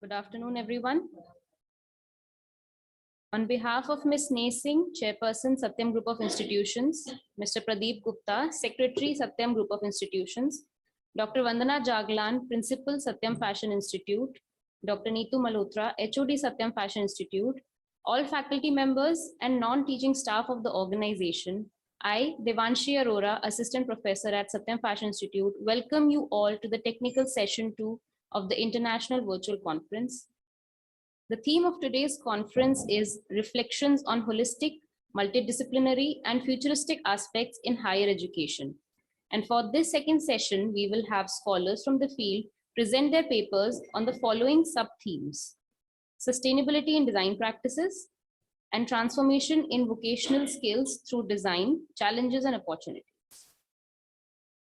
Good afternoon, everyone. On behalf of Ms. Nesing, Chairperson, Satyam Group of Institutions, Mr. Pradeep Gupta, Secretary, Satyam Group of Institutions, Dr. Vandana Jaglan, Principal, Satyam Fashion Institute, Dr. Neetu Malhotra, HOD, Satyam Fashion Institute, all faculty members and non-teaching staff of the organization, I, Devanshi Arora, Assistant Professor at Satyam Fashion Institute, welcome you all to the technical session 2 of the International Virtual Conference. The theme of today's conference is Reflections on Holistic, Multidisciplinary, and Futuristic Aspects in Higher Education. And for this second session, we will have scholars from the field present their papers on the following sub-themes: Sustainability in Design Practices, and Transformation in Vocational Skills through Design, Challenges and Opportunities.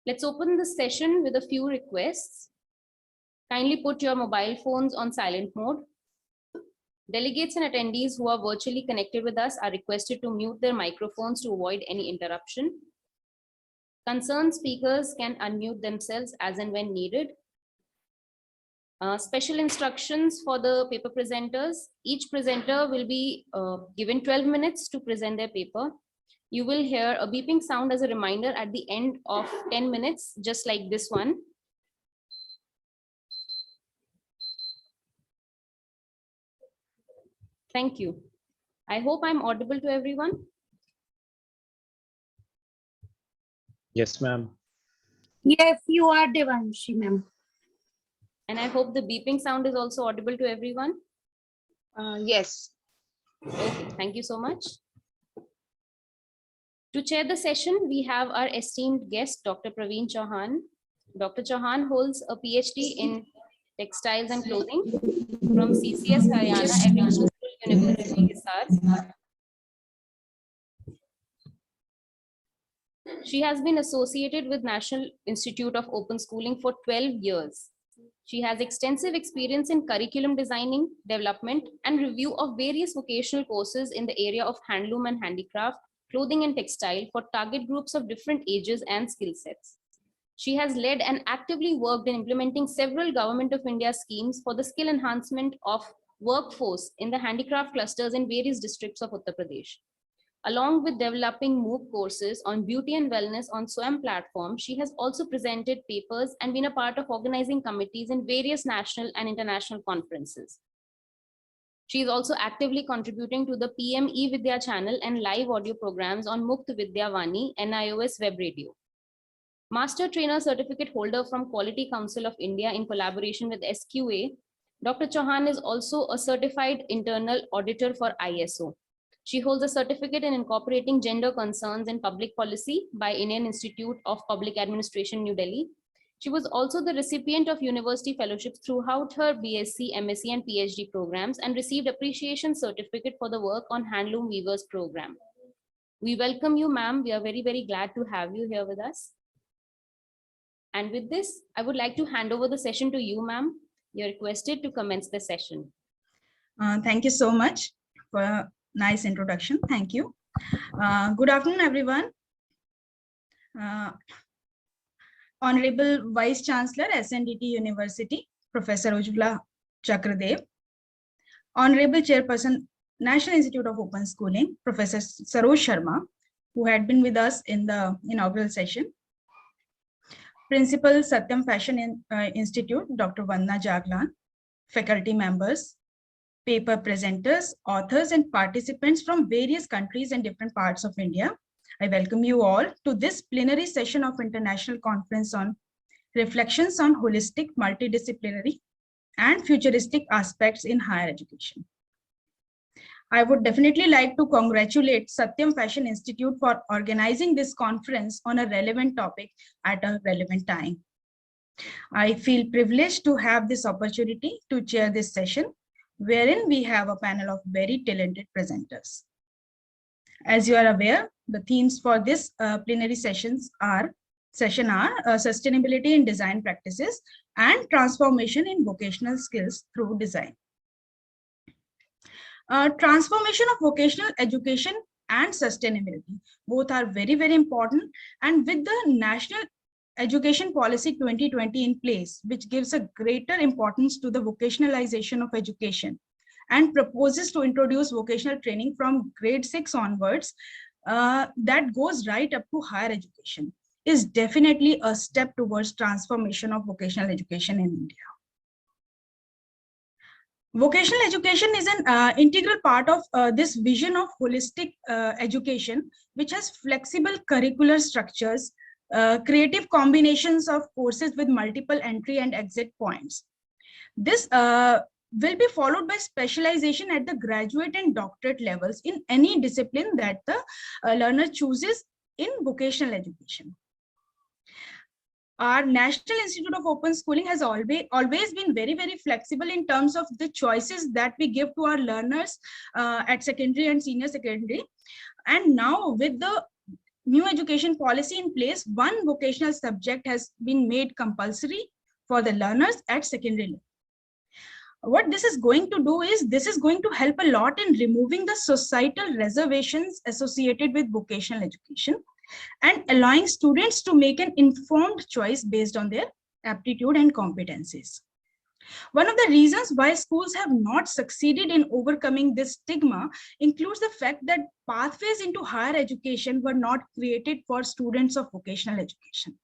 Let's open the session with a few requests. Kindly put your mobile phones on silent mode. Delegates and attendees who are virtually connected with us are requested to mute their microphones to avoid any interruption. Concerned speakers can unmute themselves as and when needed. Special instructions for the paper presenters. Each presenter will be given 12 minutes to present their paper. You will hear a beeping sound as a reminder at the end of 10 minutes, just like this one. Thank you. I hope I'm audible to everyone. Yes, ma'am. Yes, you are Devanshi, ma'am. And I hope the beeping sound is also audible to everyone. Yes. Okay, thank you so much. To chair the session, we have our esteemed guest, Dr. Praveen Chauhan. Dr. Chauhan holds a PhD in Textiles and Clothing from CCS Haryana Agricultural University, Hisar. She has been associated with National Institute of Open Schooling for 12 years. She has extensive experience in curriculum designing, development, and review of various vocational courses in the area of handloom and handicraft, clothing and textile for target groups of different ages and skill sets. She has led and actively worked in implementing several Government of India schemes for the skill enhancement of workforce in the handicraft clusters in various districts of Uttar Pradesh. Along with developing MOOC courses on beauty and wellness on SWAYAM platform, she has also presented papers and been a part of organizing committees in various national and international conferences. She is also actively contributing to the PM eVidya channel and live audio programs on Mukt Vidya Vani and iOS web radio. Master Trainer Certificate holder from Quality Council of India in collaboration with SQA, Dr. Chauhan is also a certified internal auditor for ISO. She holds a certificate in incorporating gender concerns in public policy by Indian Institute of Public Administration, New Delhi. She was also the recipient of university fellowships throughout her BSc, MSc, and PhD programs and received appreciation certificate for the work on Handloom Weavers program. We welcome you, ma'am. We are very, very glad to have you here with us. And with this, I would like to hand over the session to you, ma'am. You're requested to commence the session. Thank you so much for a nice introduction. Thank you. Good afternoon, everyone. Honorable Vice Chancellor, SNDT University, Professor Ujjwala Chakradev. Honorable Chairperson, National Institute of Open Schooling, Professor Saroj Sharma, who had been with us in the inaugural session. Principal, Satyam Fashion Institute, Dr. Vandana Jaglan, faculty members, paper presenters, authors, and participants from various countries and different parts of India. I welcome you all to this plenary session of International Conference on Reflections on Holistic, Multidisciplinary, and Futuristic Aspects in Higher Education. I would definitely like to congratulate Satyam Fashion Institute for organizing this conference on a relevant topic at a relevant time. I feel privileged to have this opportunity to chair this session, wherein we have a panel of very talented presenters. As you are aware, the themes for this plenary sessions are sustainability in design practices and transformation in vocational skills through design. Transformation of vocational education and sustainability, both are very, very important. And with the National Education Policy 2020 in place, which gives a greater importance to the vocationalization of education and proposes to introduce vocational training from grade 6 onwards, that goes right up to higher education, is definitely a step towards transformation of vocational education in India. Vocational education is an integral part of this vision of holistic education, which has flexible curricular structures, creative combinations of courses with multiple entry and exit points. This will be followed by specialization at the graduate and doctorate levels in any discipline that the learner chooses in vocational education. Our National Institute of Open Schooling has always been very, very flexible in terms of the choices that we give to our learners at secondary and senior secondary. And now with the new education policy in place, one vocational subject has been made compulsory for the learners at secondary level. What this is going to do is, this is going to help a lot in removing the societal reservations associated with vocational education and allowing students to make an informed choice based on their aptitude and competencies. One of the reasons why schools have not succeeded in overcoming this stigma includes the fact that pathways into higher education were not created for students of vocational education.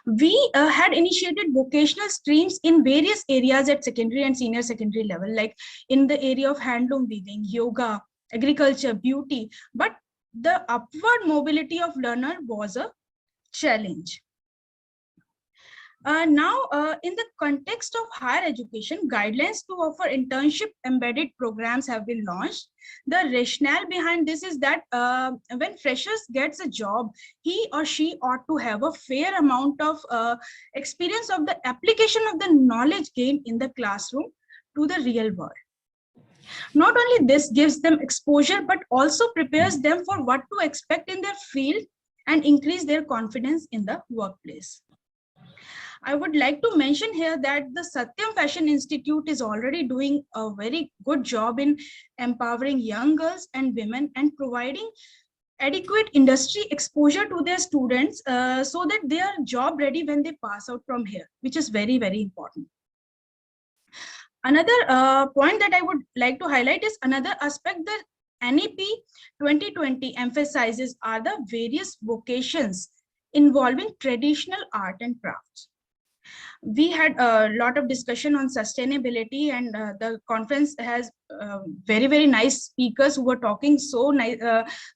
We had initiated vocational streams in various areas at secondary and senior secondary level, like in the area of handloom weaving, yoga, agriculture, beauty, but the upward mobility of learner was a challenge. Now, in the context of higher education, guidelines to offer internship embedded programs have been launched. The rationale behind this is that when freshers gets a job, he or she ought to have a fair amount of experience of the application of the knowledge gained in the classroom to the real world. Not only this gives them exposure, but also prepares them for what to expect in their field and increase their confidence in the workplace. I would like to mention here that the Satyam Fashion Institute is already doing a very good job in empowering young girls and women and providing adequate industry exposure to their students so that they are job ready when they pass out from here, which is very, very important. Another point that I would like to highlight is another aspect that NEP 2020 emphasizes are the various vocations involving traditional art and crafts. We had a lot of discussion on sustainability, and the conference has very, very nice speakers who were talking so nice,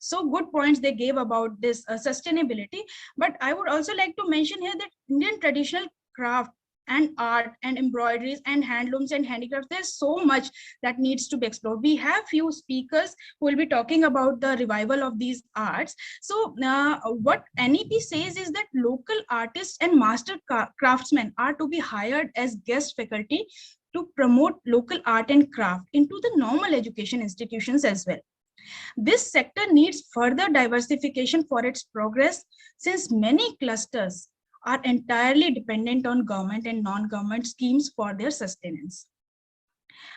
so good points they gave about this sustainability. But I would also like to mention here that Indian traditional craft and art and embroideries and handlooms and handicrafts, there's so much that needs to be explored. We have few speakers who will be talking about the revival of these arts. So what NEP says is that local artists and master craftsmen are to be hired as guest faculty to promote local art and craft into the normal education institutions as well. This sector needs further diversification for its progress, since many clusters are entirely dependent on government and non-government schemes for their sustenance.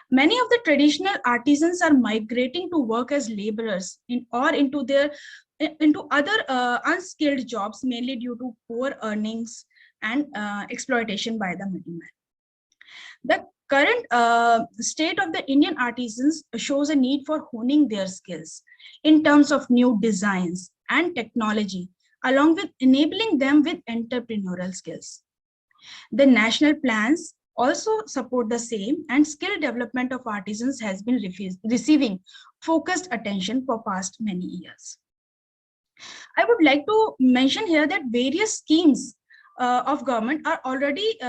Many of the traditional artisans are migrating to work as laborers into other unskilled jobs, mainly due to poor earnings and exploitation by the middleman. The current state of the Indian artisans shows a need for honing their skills in terms of new designs and technology, along with enabling them with entrepreneurial skills. The national plans also support the same, and skill development of artisans has been receiving focused attention for past many years. I would like to mention here that various schemes of government are already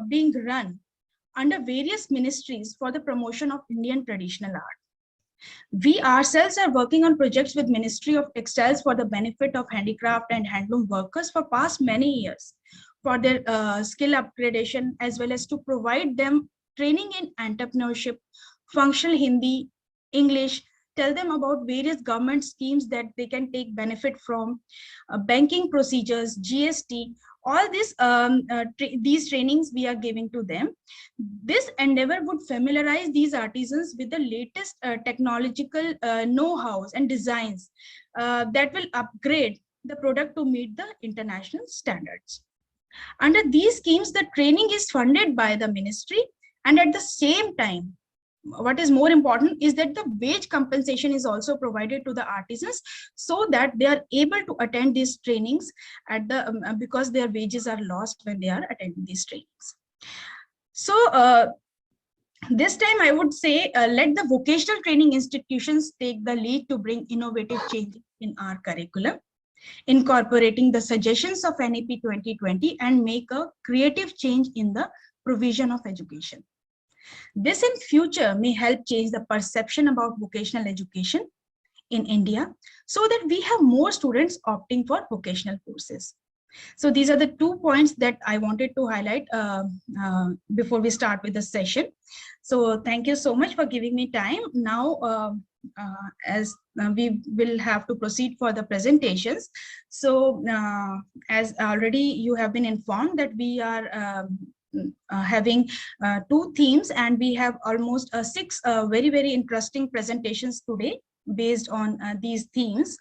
being run under various ministries for the promotion of Indian traditional art. We ourselves are working on projects with Ministry of Textiles for the benefit of handicraft and handloom workers for past many years, for their skill upgradation, as well as to provide them training in entrepreneurship, functional Hindi, English, tell them about various government schemes that they can take benefit from, banking procedures, GST, all these trainings we are giving to them. This endeavor would familiarize these artisans with the latest technological know-hows and designs that will upgrade the product to meet the international standards. Under these schemes, the training is funded by the ministry, and at the same time, what is more important is that the wage compensation is also provided to the artisans so that they are able to attend these trainings at the because their wages are lost when they are attending these trainings. So this time I would say let the vocational training institutions take the lead to bring innovative change in our curriculum, incorporating the suggestions of NEP 2020 and make a creative change in the provision of education. This in future may help change the perception about vocational education in India so that we have more students opting for vocational courses. So these are the 2 points that I wanted to highlight before we start with the session. So thank you so much for giving me time. Now, as we will have to proceed for the presentations. So as already you have been informed that we are having 2 themes, and we have almost 6 very interesting presentations today based on these themes.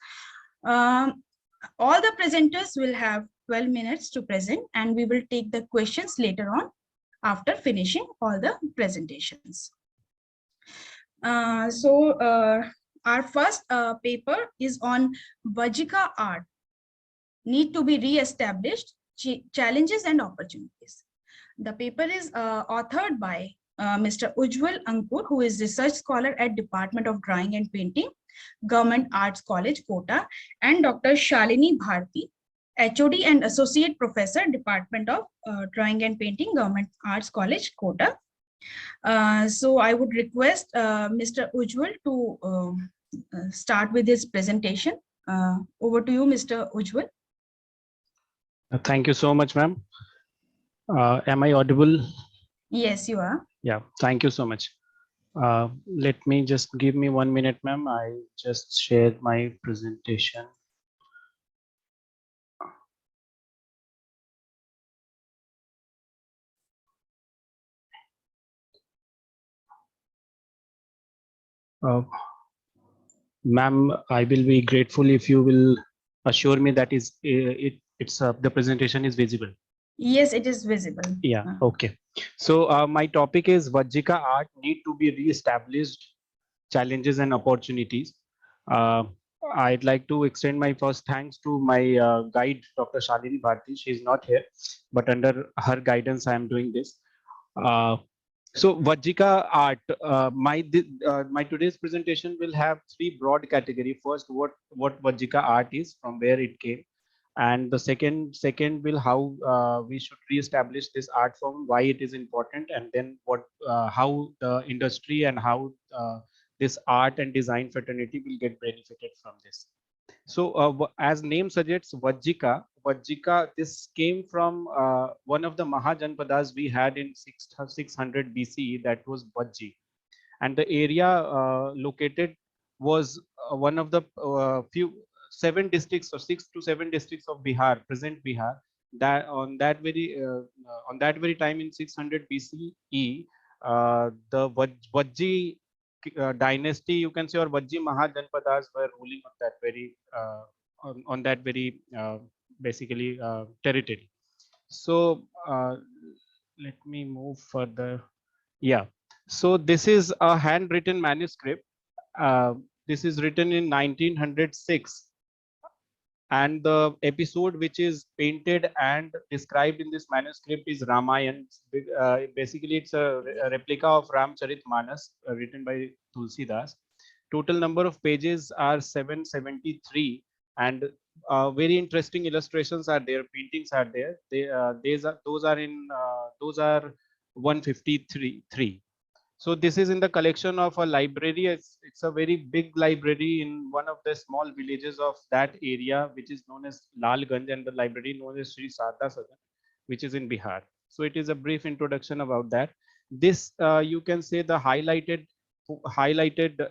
All the presenters will have 12 minutes to present, and we will take the questions later on after finishing all the presentations. Our first paper is on Vajika art, need to be re-established, challenges and opportunities. The paper is authored by Mr. Ujjwal Ankur, who is research scholar at Department of Drawing and Painting, Government Arts College, Kota, and Dr. Shalini Bharti, HOD and Associate Professor, Department of Drawing and Painting, Government Arts College, Kota. So I would request Mr. Ujjwal to start with his presentation. Over to you, Mr. Ujjwal. Thank you so much, ma'am. Am I audible? Yes, you are. Yeah, thank you so much. Let me just give me 1 minute, ma'am. I just shared my presentation. Ma'am, I will be grateful if you will assure me that the presentation is visible. Yes, it is visible. Yeah, okay. So my topic is Vajika art need to be re-established, challenges and opportunities. I'd like to extend my first thanks to my guide, Dr. Shalini Bharti. She's not here, but under her guidance, I am doing this. So Vajika art, my today's presentation will have 3 broad category. First, what Vajika art is, from where it came, and the second will how we should re-establish this art form, why it is important, and then how the industry and how this art and design fraternity will get benefited from this. So as name suggests, Vajika, this came from one of the Mahajanpadas we had in 600 BCE, that was Vajji. And the area located was one of the few 7 districts or 6 to 7 districts of Bihar, present Bihar. That on that very time in 600 BCE, the Vajji dynasty, you can say, or Vajji Mahajanpadas were ruling on that very basically territory. So let me move further. Yeah. So this is a handwritten manuscript. This is written in 1906. And the episode which is painted and described in this manuscript is Ramayan. Basically, it's a replica of Ramcharitmanas written by Tulsidas. Total number of pages are 773, and very interesting illustrations are there. Paintings are there. Those are 153. So this is in the collection of a library. It's a very big library in one of the small villages of that area, which is known as Lalganj, and the library known as Sri Sarda Sadan, which is in Bihar. So it is a brief introduction about that. This you can say the highlighted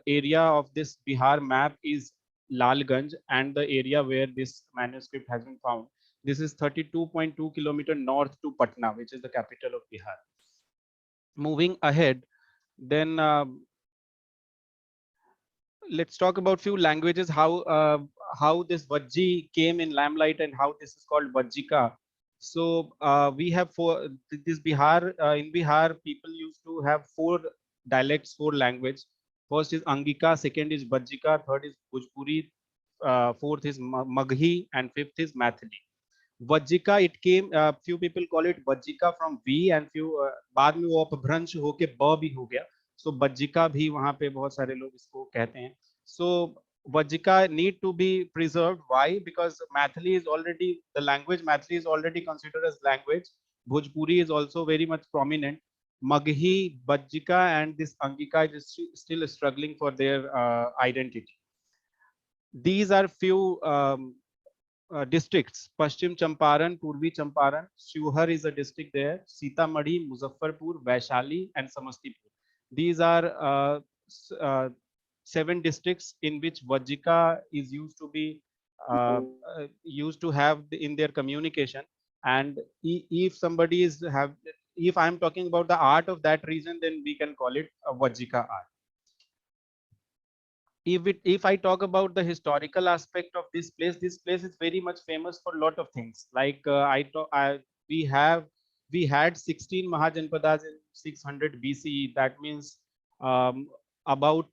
area of this Bihar map is Lalganj, and the area where this manuscript has been found. This is 32.2 kilometers north to Patna, which is the capital of Bihar. Moving ahead, then let's talk about few languages, how this Vajji came in limelight and how this is called Vajjika. So we have this Bihar, in Bihar, people used to have 4 dialects, 4 language. First is Angika, second is Bajjika, third is Bhojpuri, fourth is Maghi, and fifth is Mathili. Vajjika, it came, few people call it Vajjika from V, and few बाद में वो अपभ्रंश होके ब भी हो गया. So Vajjika भी वहाँ पे बहुत सारे लोग इसको कहते हैं. So Vajjika need to be preserved. Why? Because Mathili is already, the language Mathili is already considered as language. Bhojpuri is also very much prominent. Maghi, Vajjika, and this Angika is still struggling for their identity. These are few districts: Paschim Champaran, Purvi Champaran, Shiwhar is a district there, Sitamarhi, Muzaffarpur, Vaishali, and Samastipur. These are 7 districts in which Vajjika is used to be used to have in their communication. And if somebody is have, if I'm talking about the art of that region, then we can call it a Vajjika art. If I talk about the historical aspect of this place is very much famous for a lot of things. Like we had 16 Mahajanpadas in 600 BCE. That means about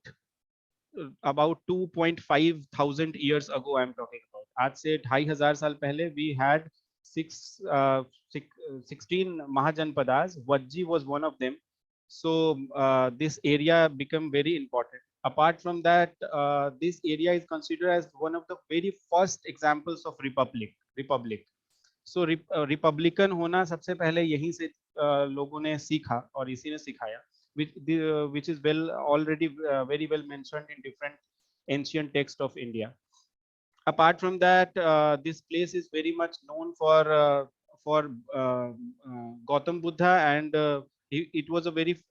2.5 thousand years ago I'm talking about. आज से 2500 साल पहले we had 16 Mahajanpadas. Vajji was one of them. So this area became very important. Apart from that, this area is considered as one of the very first examples of republic. So republican होना सबसे पहले यहीं से लोगों ने सीखा और इसी ने सिखाया, which is already very well mentioned in different ancient texts of India. Apart from that, this place is very much known for Gautam Buddha, and it was a very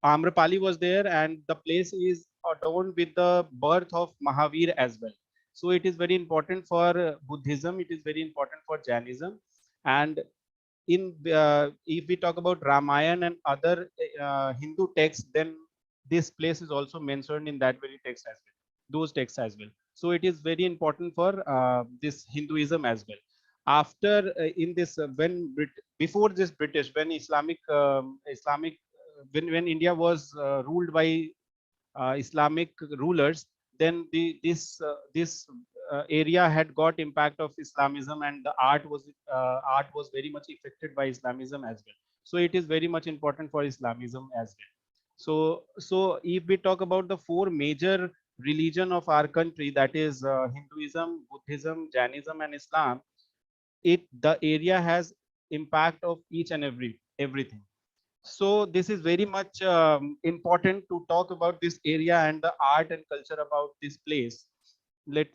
Amrapali was there, and the place is adorned with the birth of Mahavir as well. So it is very important for Buddhism, it is very important for Jainism. And in if we talk about Ramayana and other Hindu texts, then this place is also mentioned in that very text as well, those texts as well. So it is very important for this Hinduism as well. After in this before this British, when Islamic when India was ruled by Islamic rulers, then this area had got impact of Islamism, and the art was very much affected by Islamism as well. So it is very much important for Islamism as well. So if we talk about the 4 major religion of our country, that is Hinduism, Buddhism, Jainism, and Islam, the area has impact of each and everything. So this is very much important to talk about this area and the art and culture about this place. Let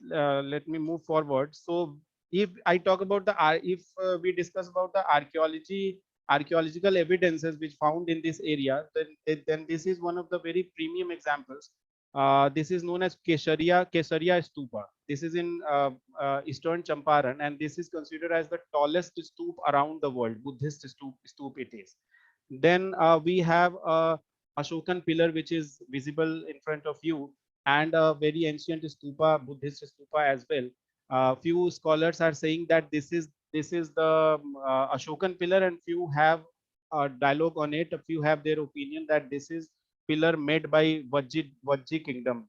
me move forward. So if I talk about we discuss about the archaeological evidences which found in this area, then this is one of the very premium examples. This is known as Kesaria Stupa. This is in Eastern Champaran, and this is considered as the tallest stupa around the world. Buddhist stupa it is. Then we have a Ashokan pillar which is visible in front of you, and a very ancient stupa, Buddhist stupa as well. Few scholars are saying that this is the Ashokan pillar, and few have a dialogue on it. A few have their opinion that this is pillar made by Vajji kingdom.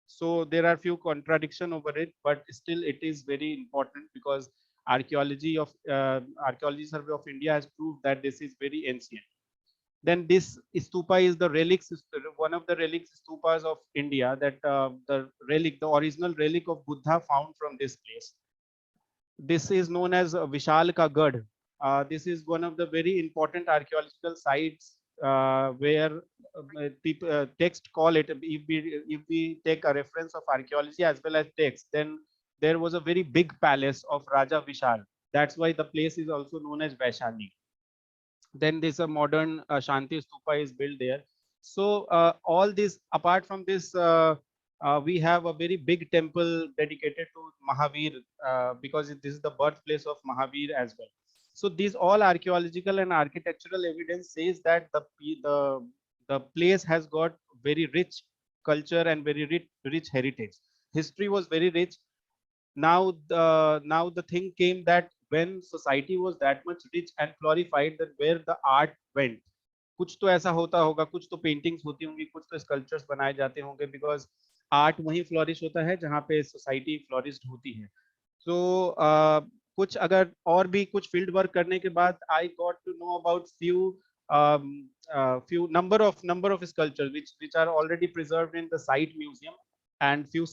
So there are few contradiction over it, but still it is very important because archaeology survey of India has proved that this is very ancient. Then this stupa is the relics, one of the relics stupas of India, that the original relic of Buddha found from this place. This is known as Vishalka Gad. This is one of the very important archaeological sites where people text call it. If we take a reference of archaeology as well as text, then there was a very big palace of Raja Vishal. That's why the place is also known as Vaishali. Then there's a modern Shanti Stupa is built there. So all this, apart from this, we have a very big temple dedicated to Mahavir because this is the birthplace of Mahavir as well. So these all archaeological and architectural evidence says that the place has got very rich culture and very rich heritage. History was very rich. Now the thing came that when society was that much rich and glorified, that where the art went. कुछ तो ऐसा होता होगा, कुछ तो paintings होती होंगी, कुछ तो स्कल्पचर्स बनाए जाते होंगे, बिकॉज आर्ट वहीं फ्लोरिश होता है जहाँ पे सोसाइटी फ्लोरिश्ड होती है. सो कुछ अगर और भी कुछ फील्ड वर्क करने के बाद I got to know about few number of sculptures which are already preserved in the site museum, and few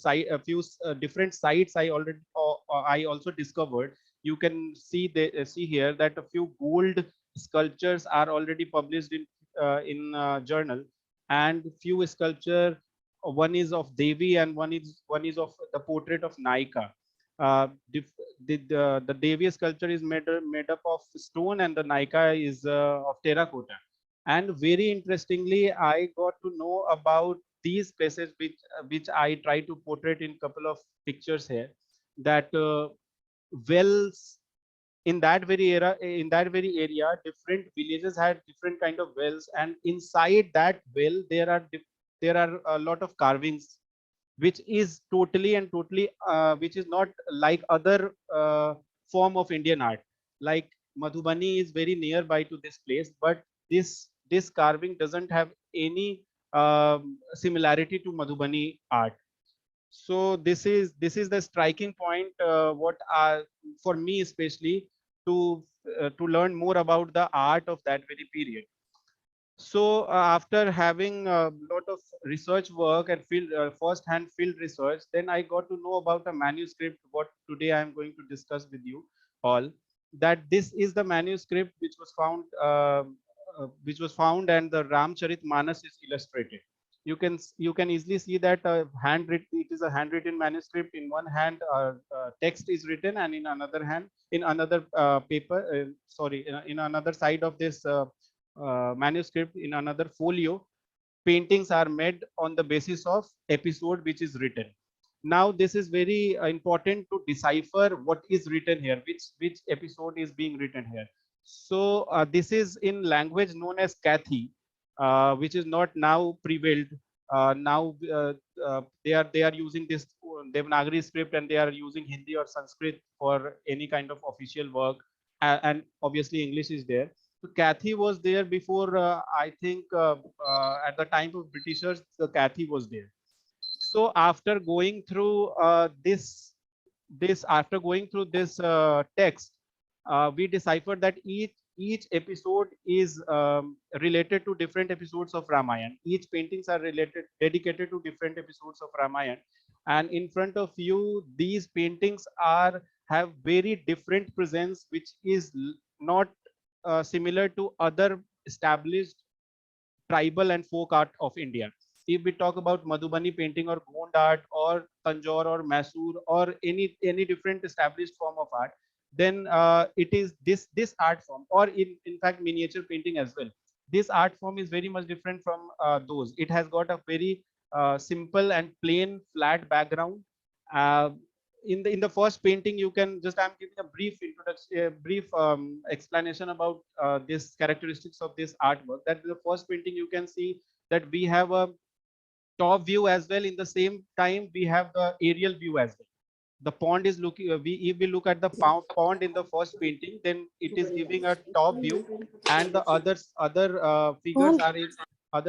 different sites I also discovered. You can see here that a few gold sculptures are already published in journal, and few sculpture, one is of Devi and one is of the portrait of Naika. The Devi sculpture is made up of stone, and the Naika is of terracotta. And very interestingly, I got to know about these places which I try to portray in couple of pictures here. That wells in that very area, different villages had different kind of wells, and inside that well there are a lot of carvings which is totally which is not like other form of Indian art. Like Madhubani is very nearby to this place, but this carving doesn't have any similarity to Madhubani art. So this is the striking point, what for me especially, to learn more about the art of that very period. So after having a lot of research work and first-hand field research, then I got to know about a manuscript, what today I am going to discuss with you all. That this is the manuscript which was found, and the Ramcharit Manas is illustrated. You can easily see that handwritten. It is a handwritten manuscript. In one hand, text is written, and in another paper, in another side of this manuscript, in another folio, paintings are made on the basis of episode which is written. Now this is very important to decipher what is written here, which episode is being written here. So this is in language known as Kathi, which is not now prevailed. Now they are using this Devanagari script, and they are using Hindi or Sanskrit for any kind of official work, and obviously English is there. So Kathi was there before. I think at the time of Britishers, the Kathi was there. So after going through this text, we deciphered that each episode is related to different episodes of Ramayana. Each paintings are dedicated to different episodes of Ramayana, and in front of you, these paintings have very different presence, which is not similar to other established tribal and folk art of India. If we talk about Madhubani painting or Gond art or Tanjore or Mysore or any different established form of art, then it is this art form, or in fact miniature painting as well. This art form is very much different from those. It has got a very simple and plain flat background. Uh, in the first painting, you can just, I'm giving a brief introduction, a brief explanation about this characteristics of this artwork. That the first painting, you can see that we have a top view as well. In the same time, we have the aerial view as well. The pond is looking, if we look at the pond in the first painting, then it is giving a top view, and the other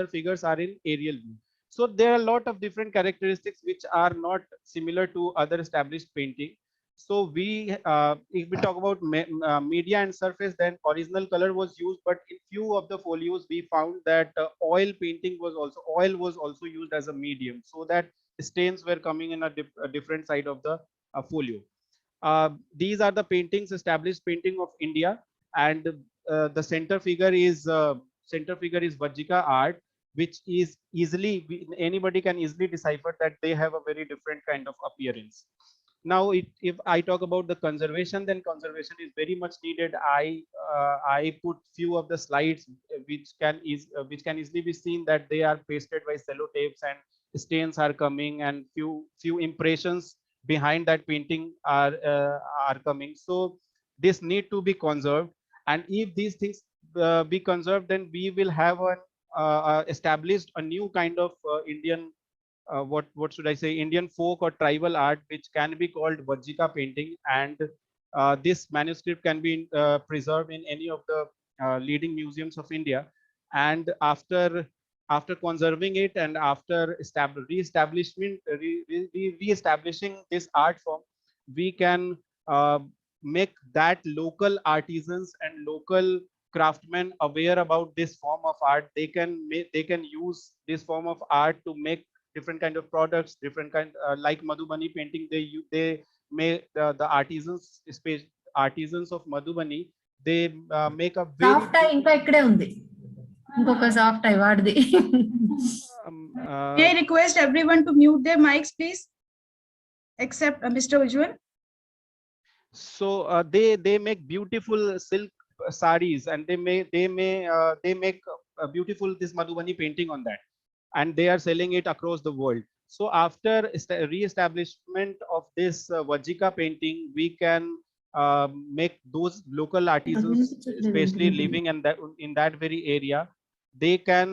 figures are in aerial view. So there are a lot of different characteristics which are not similar to other established painting. So if we talk about media and surface, then original color was used, but in few of the folios we found that oil was also used as a medium, so that stains were coming in a different side of the folio. These are the paintings, established painting of India, and the center figure is Vajjika art, which is anybody can easily decipher that they have a very different kind of appearance. Now, if I talk about the conservation, then conservation is very much needed. I put few of the slides which can easily be seen that they are pasted by sellotapes, and stains are coming, and few impressions behind that painting are coming. So this need to be conserved, and if these things be conserved, then we will have established a new kind of Indian, what should I say, Indian folk or tribal art, which can be called Vajjika painting. And this manuscript can be preserved in any of the leading museums of India. And after conserving it and after re-establishing this art form, we can make that local artisans and local craftsmen aware about this form of art. They can use this form of art to make different kind of products, different kind like Madhubani painting. They may the artisans of Madhubani, they make a very soft I ఇంకా ఇక్కడే ఉంది ఇంకొక soft I వాడిది May I request everyone to mute their mics, please? Except Mr. Ujjwal. So they make beautiful silk sarees, and they make beautiful this Madhubani painting on that, and they are selling it across the world. So after re-establishment of this Vajika painting, we can make those local artisans, especially living in that very area, they can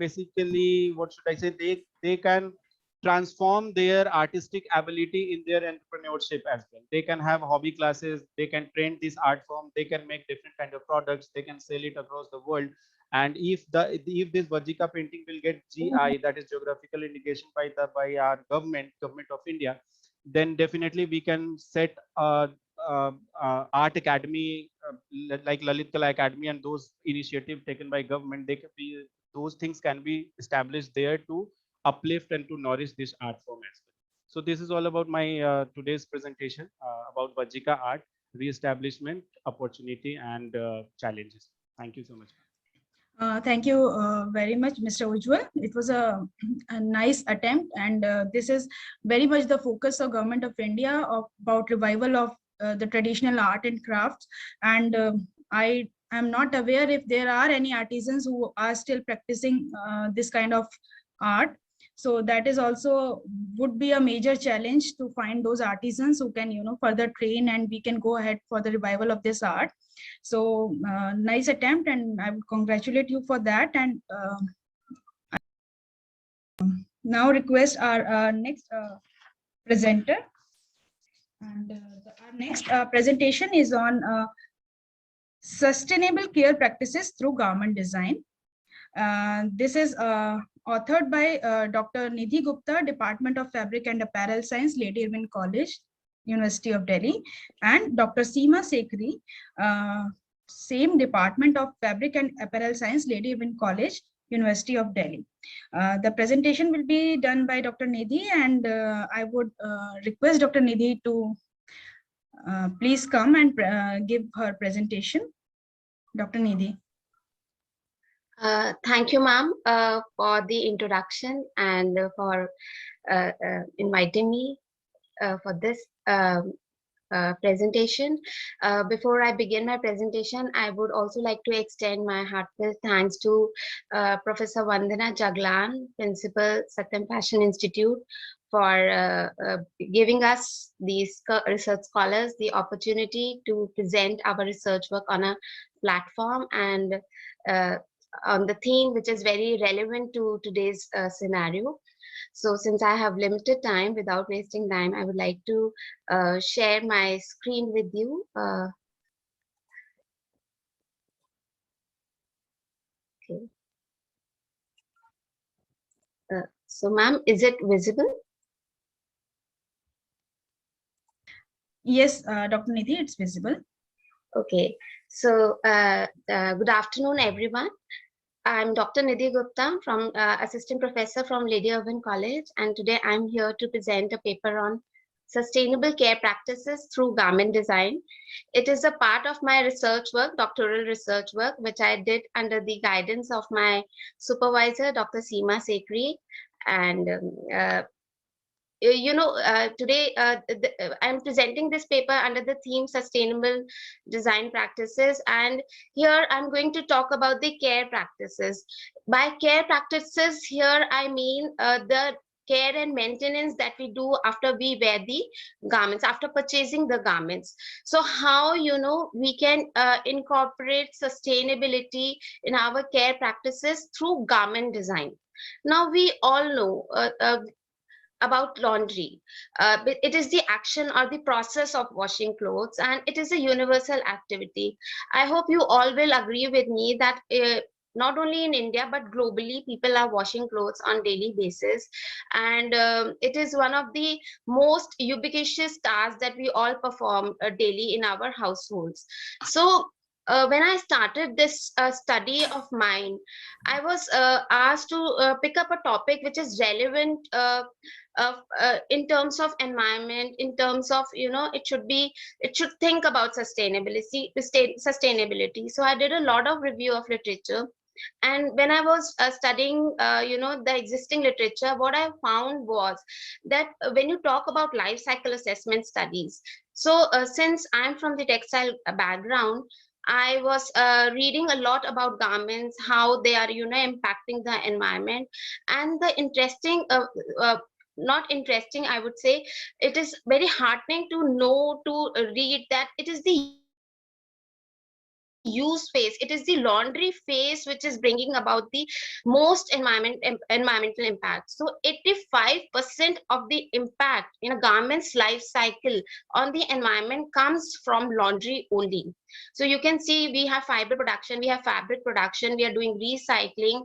basically, what should I say, they can transform their artistic ability in their entrepreneurship as well. They can have hobby classes, they can train this art form, they can make different kind of products, they can sell it across the world. And if this Vajika painting will get GI, that is geographical indication, by our government of India, then definitely we can set art academy like Lalit Kala Academy, and those initiatives taken by government, those things can be established there to uplift and to nourish this art form as well. So this is all about my today's presentation about Vajika art, re-establishment, opportunity, and challenges. Thank you so much. Thank you very much, Mr. Ujjwal. It was a nice attempt, and this is very much the focus of Government of India about revival of the traditional art and crafts. And I am not aware if there are any artisans who are still practicing this kind of art. So that is also would be a major challenge to find those artisans who can, further train, and we can go ahead for the revival of this art. So nice attempt, and I would congratulate you for that. And now request our next presenter. And our next presentation is on sustainable care practices through garment design. This is authored by Dr. Nidhi Gupta, Department of Fabric and Apparel Science, Lady Irwin College, University of Delhi, and Dr. Seema Sekhri, same Department of Fabric and Apparel Science, Lady Irwin College, University of Delhi. The presentation will be done by Dr. Nidhi, and I would request Dr. Nidhi to please come and give her presentation. Dr. Nidhi. Thank you, ma'am, for the introduction and for inviting me for this presentation. Before I begin my presentation, I would also like to extend my heartfelt thanks to Professor Vandana Jaglan, Principal, Satyam Fashion Institute, for giving us, these research scholars, the opportunity to present our research work on a platform and on the theme which is very relevant to today's scenario. So since I have limited time, without wasting time, I would like to share my screen with you. Okay. So ma'am, is it visible? Yes, Dr. Nidhi, it's visible. Okay. So good afternoon, everyone. I'm Dr. Nidhi Gupta, from Assistant Professor from Lady Irwin College, and today I'm here to present a paper on sustainable care practices through garment design. It is a part of my research work, doctoral research work, which I did under the guidance of my supervisor, Dr. Seema Sekhri. And today I'm presenting this paper under the theme sustainable design practices, and here I'm going to talk about the care practices. By care practices here I mean the care and maintenance that we do after we wear the garments, after purchasing the garments. So how we can incorporate sustainability in our care practices through garment design. Now we all know about laundry. But it is the action or the process of washing clothes, and it is a universal activity. I hope you all will agree with me that not only in India but globally, people are washing clothes on daily basis, and it is one of the most ubiquitous tasks that we all perform daily in our households. So when I started this study of mine, I was asked to pick up a topic which is relevant in terms of environment, in terms of, you know, it should think about sustainability. So I did a lot of review of literature, and when I was studying you know, the existing literature, what I found was that when you talk about life cycle assessment studies, so since I'm from the textile background, I was reading a lot about garments, how they are, you know, impacting the environment. And the interesting not interesting, I would say, it is very heartening to know, to read that it is the use phase, it is the laundry phase which is bringing about the most environmental impact. So 85% of the impact in a garment's life cycle on the environment comes from laundry only. So you can see we have fiber production, we have fabric production, we are doing recycling,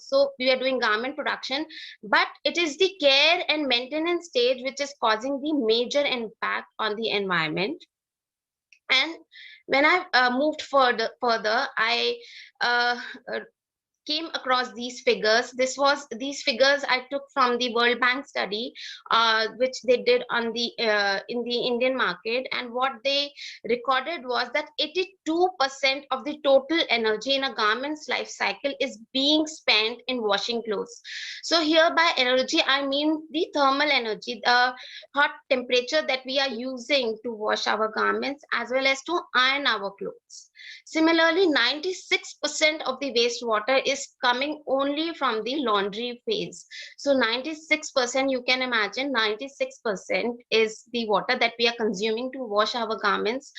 so we are doing garment production, but it is the care and maintenance stage which is causing the major impact on the environment. And when I moved further, I uh, came across these figures. These figures I took from the World Bank study, which they did on the in the Indian market, and what they recorded was that 82% of the total energy in a garment's life cycle is being spent in washing clothes. So here by energy, I mean the thermal energy, the hot temperature that we are using to wash our garments as well as to iron our clothes. Similarly, 96% of the wastewater is coming only from the laundry phase. So 96%, you can imagine, 96% is the water that we are consuming to wash our garments.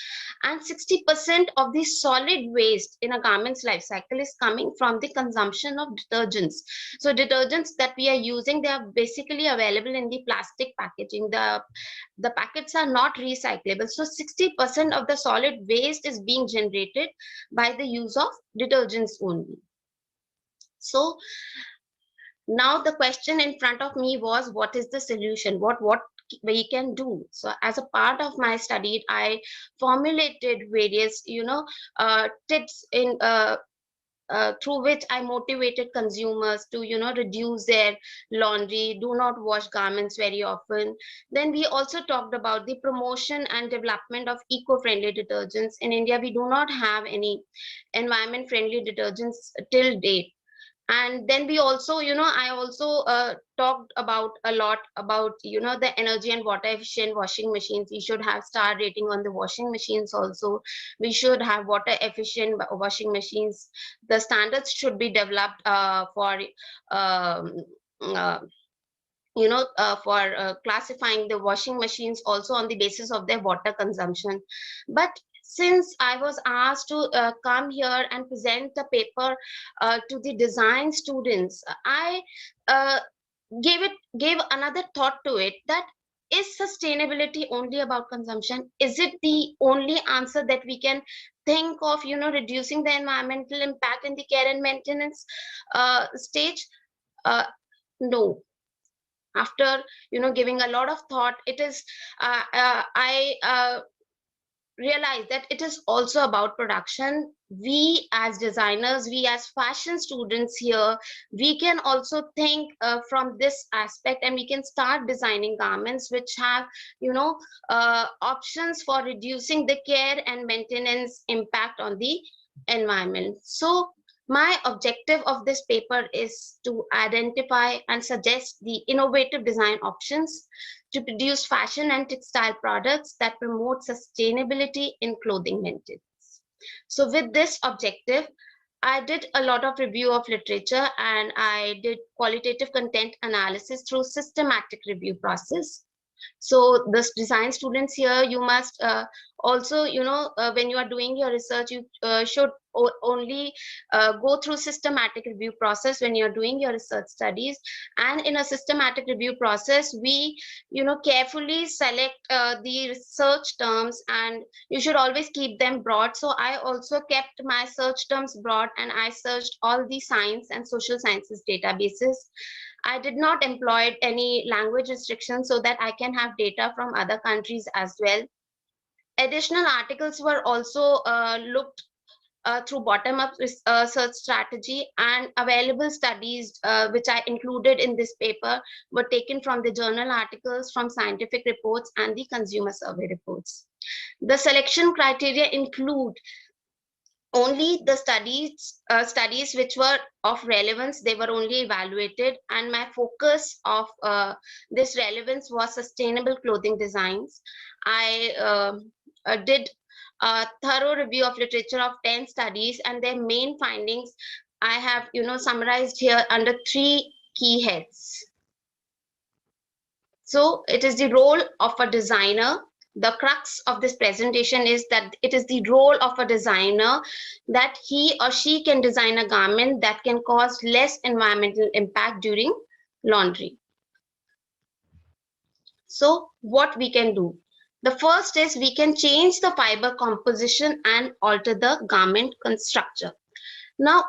And 60% of the solid waste in a garment's life cycle is coming from the consumption of detergents. So detergents that we are using, they are basically available in the plastic packaging. The packets are not recyclable. So 60% of the solid waste is being generated by the use of detergents only. So now the question in front of me was, what is the solution? What we can do? So as a part of my study, I formulated various, you know, tips in through which I motivated consumers to, you know, reduce their laundry, do not wash garments very often. Then we also talked about the promotion and development of eco-friendly detergents. In India, we do not have any environment-friendly detergents till date. And then we also, you know, I also talked about a lot about, you know, the energy and water efficient washing machines. We should have star rating on the washing machines also. We should have water efficient washing machines. The standards should be developed for you know, for classifying the washing machines also on the basis of their water consumption. But since I was asked to come here and present a paper to the design students, I gave another thought to it, that is sustainability only about consumption? Is it the only answer that we can think of, you know, reducing the environmental impact in the care and maintenance stage? No. After, you know, giving a lot of thought, it is I realize that it is also about production. We as designers, we as fashion students here, we can also think from this aspect, and we can start designing garments which have, you know, options for reducing the care and maintenance impact on the environment. So my objective of this paper is to identify and suggest the innovative design options to produce fashion and textile products that promote sustainability in clothing maintenance. So with this objective, I did a lot of review of literature, and I did qualitative content analysis through systematic review process. So the design students here, you must also, you know, when you are doing your research, you should only go through systematic review process when you're doing your research studies. And in a systematic review process, we carefully select the research terms, and you should always keep them broad. So I also kept my search terms broad, and I searched all the science and social sciences databases. I did not employ any language restrictions so that I can have data from other countries as well. Additional articles were also looked through bottom-up search strategy, and available studies which I included in this paper were taken from the journal articles, from scientific reports, and the consumer survey reports. The selection criteria include only the studies which were of relevance. They were only evaluated, and my focus of this relevance was sustainable clothing designs. I did a thorough review of literature of 10 studies, and their main findings I have summarized here under 3 key heads. So it is the role of a designer. The crux of this presentation is that it is the role of a designer, that he or she can design a garment that can cause less environmental impact during laundry. So what we can do? The first is we can change the fiber composition and alter the garment structure. Now,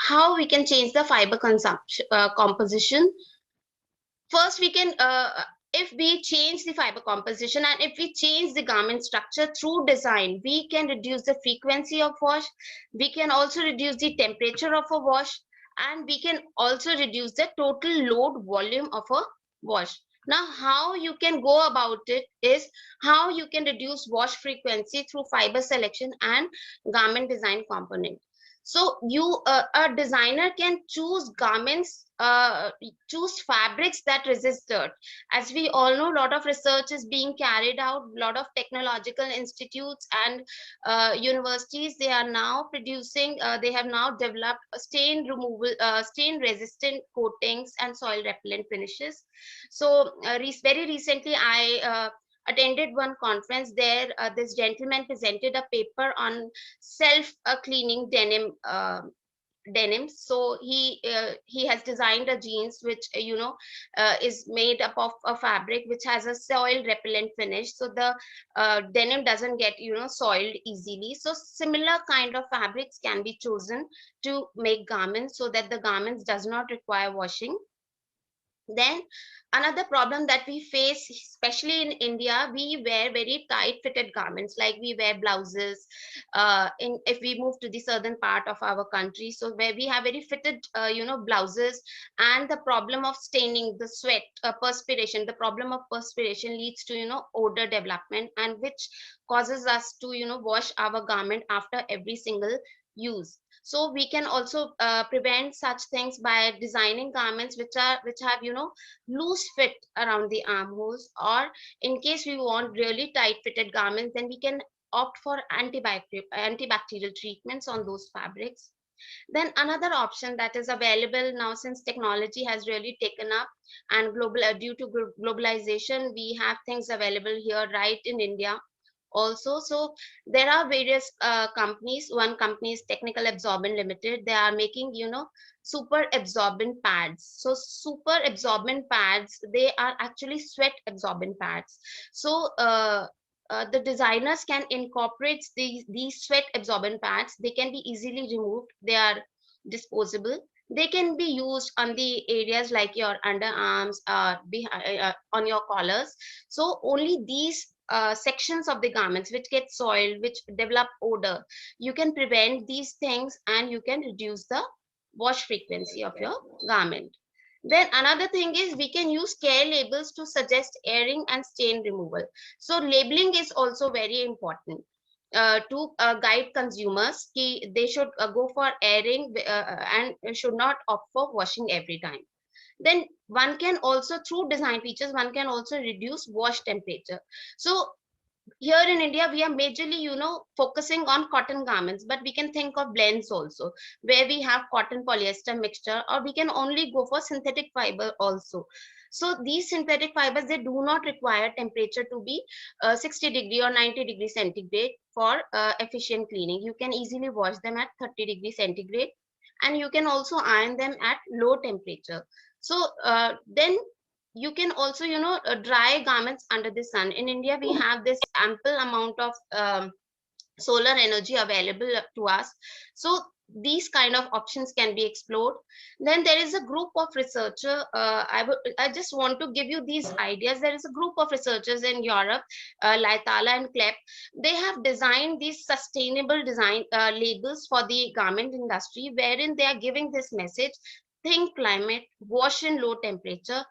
how we can change the fiber composition? First, we can, if we change the fiber composition and if we change the garment structure through design, we can reduce the frequency of wash. We can also reduce the temperature of a wash, and we can also reduce the total load volume of a wash. Now, how you can go about it is how you can reduce wash frequency through fiber selection and garment design component. So a designer can choose garments, choose fabrics that resist dirt. As we all know, a lot of research is being carried out. A lot of technological institutes and universities, they are now producing, they have now developed stain removal, stain resistant coatings and soil repellent finishes. So very recently, I attended one conference there. This gentleman presented a paper on self-cleaning denim. So he has designed a jeans which is made up of a fabric which has a soil repellent finish, so the denim doesn't get soiled easily. So similar kind of fabrics can be chosen to make garments, so that the garments does not require washing. Then another problem that we face, especially in India, we wear very tight fitted garments, like we wear blouses if we move to the southern part of our country, so where we have very fitted blouses, and the problem of staining, the sweat, perspiration, the problem of perspiration leads to odor development, and which causes us to wash our garment after every single use. So we can also prevent such things by designing garments which have loose fit around the armholes, or in case we want really tight fitted garments, then we can opt for antibacterial treatments on those fabrics. Then another option that is available now, since technology has really taken up, and due to globalization, we have things available here right in India also. So there are various companies. One company is Technical Absorbent Limited. They are making super absorbent pads. So super absorbent pads, they are actually sweat absorbent pads. So the designers can incorporate these sweat absorbent pads. They can be easily removed. They are disposable. They can be used on the areas like your underarms, on your collars. So only these sections of the garments which get soiled, which develop odor, you can prevent these things, and you can reduce the wash frequency of your garment. Then another thing is we can use care labels to suggest airing and stain removal. So labeling is also very important to guide consumers. They should go for airing and should not opt for washing every time. Then one can also, through design features, one can also reduce wash temperature. So here in India, we are majorly, focusing on cotton garments, but we can think of blends also, where we have cotton polyester mixture, or we can only go for synthetic fiber also. So these synthetic fibers, they do not require temperature to be 60 or 90 centigrade for efficient cleaning. You can easily wash them at 30 centigrade, and you can also iron them at low temperature. So then you can also, dry garments under the sun. In India, we have this ample amount of solar energy available to us. So these kind of options can be explored. Then there is a group of researcher. I just want to give you these ideas. There is a group of researchers in Europe, Laitala and Klepp. They have designed these sustainable design labels for the garment industry, wherein they are giving this message: think climate, wash in low temperature,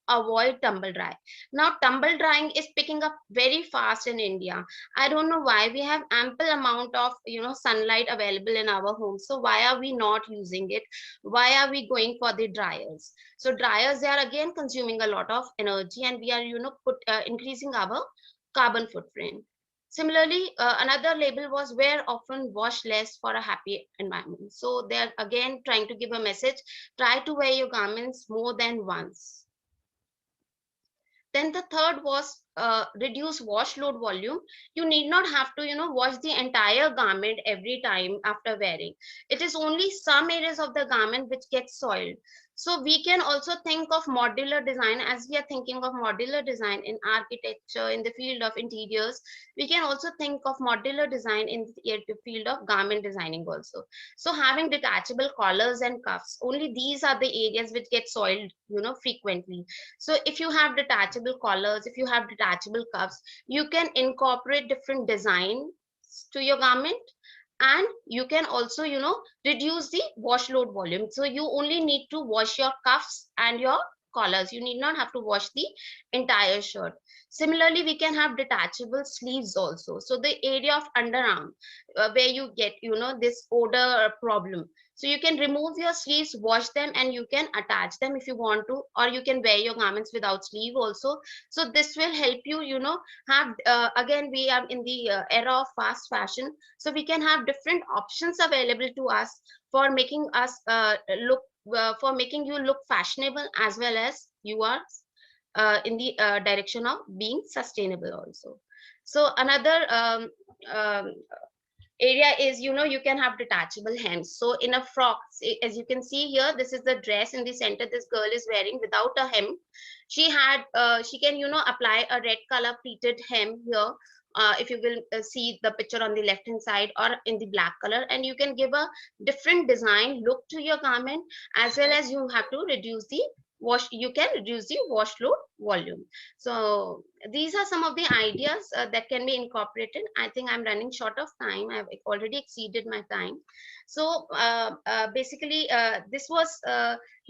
avoid tumble dry. Now tumble drying is picking up very fast in India. I don't know why. We have ample amount of sunlight available in our homes, so why are we not using it? Why are we going for the dryers? So dryers, they are again consuming a lot of energy, and we are increasing our carbon footprint. Similarly, another label was wear often, wash less for a happy environment. So they're again trying to give a message: try to wear your garments more than once. Then the third was reduce wash load volume. You need not have to wash the entire garment every time after wearing. It is only some areas of the garment which get soiled. So we can also think of modular design. As we are thinking of modular design in architecture, in the field of interiors, we can also think of modular design in the field of garment designing also. So having detachable collars and cuffs, only these are the areas which get soiled frequently. So if you have detachable collars, if you have detachable cuffs, you can incorporate different design to your garment, and you can also reduce the wash load volume. So you only need to wash your cuffs and your collars. You need not have to wash the entire shirt. Similarly, we can have detachable sleeves also. So the area of underarm where you get this odor problem, so you can remove your sleeves, wash them, and you can attach them if you want to, or you can wear your garments without sleeve also. So this will help you have again, we are in the era of fast fashion, so we can have different options available to us for making us for making you look fashionable, as well as you are in the direction of being sustainable also. So another area is you can have detachable hems. So in a frock, as you can see here, this is the dress in the center this girl is wearing without a hem. She can apply a red color pleated hem here, if you will see the picture on the left hand side, or in the black color, and you can give a different design look to your garment, as well as you have to reduce the wash load volume. So these are some of the ideas that can be incorporated. I think I'm running short of time. I've already exceeded my time. So basically this was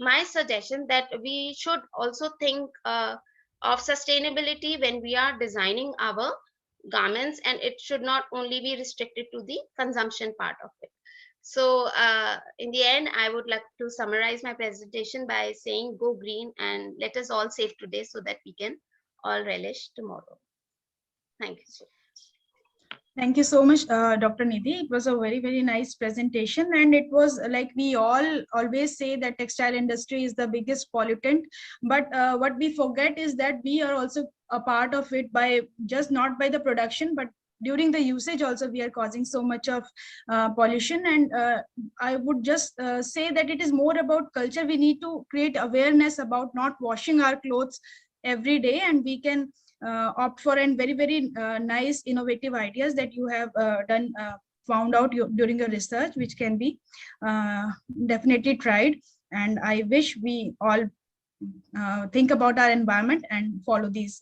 my suggestion, that we should also think of sustainability when we are designing our garments, and it should not only be restricted to the consumption part of it. So in the end, I would like to summarize my presentation by saying, go green and let us all save today so that we can all relish tomorrow. Thank you so much. Thank you so much, Dr. Nidhi. It was a very, very nice presentation. And it was like we all always say that textile industry is the biggest pollutant. But what we forget is that we are also a part of it by just not by the production, but during the usage also we are causing so much of pollution. And I would just say that it is more about culture. We need to create awareness about not washing our clothes every day, and we can opt for and very, very nice innovative ideas that you have found out during your research, which can be definitely tried. And I wish we all think about our environment and follow these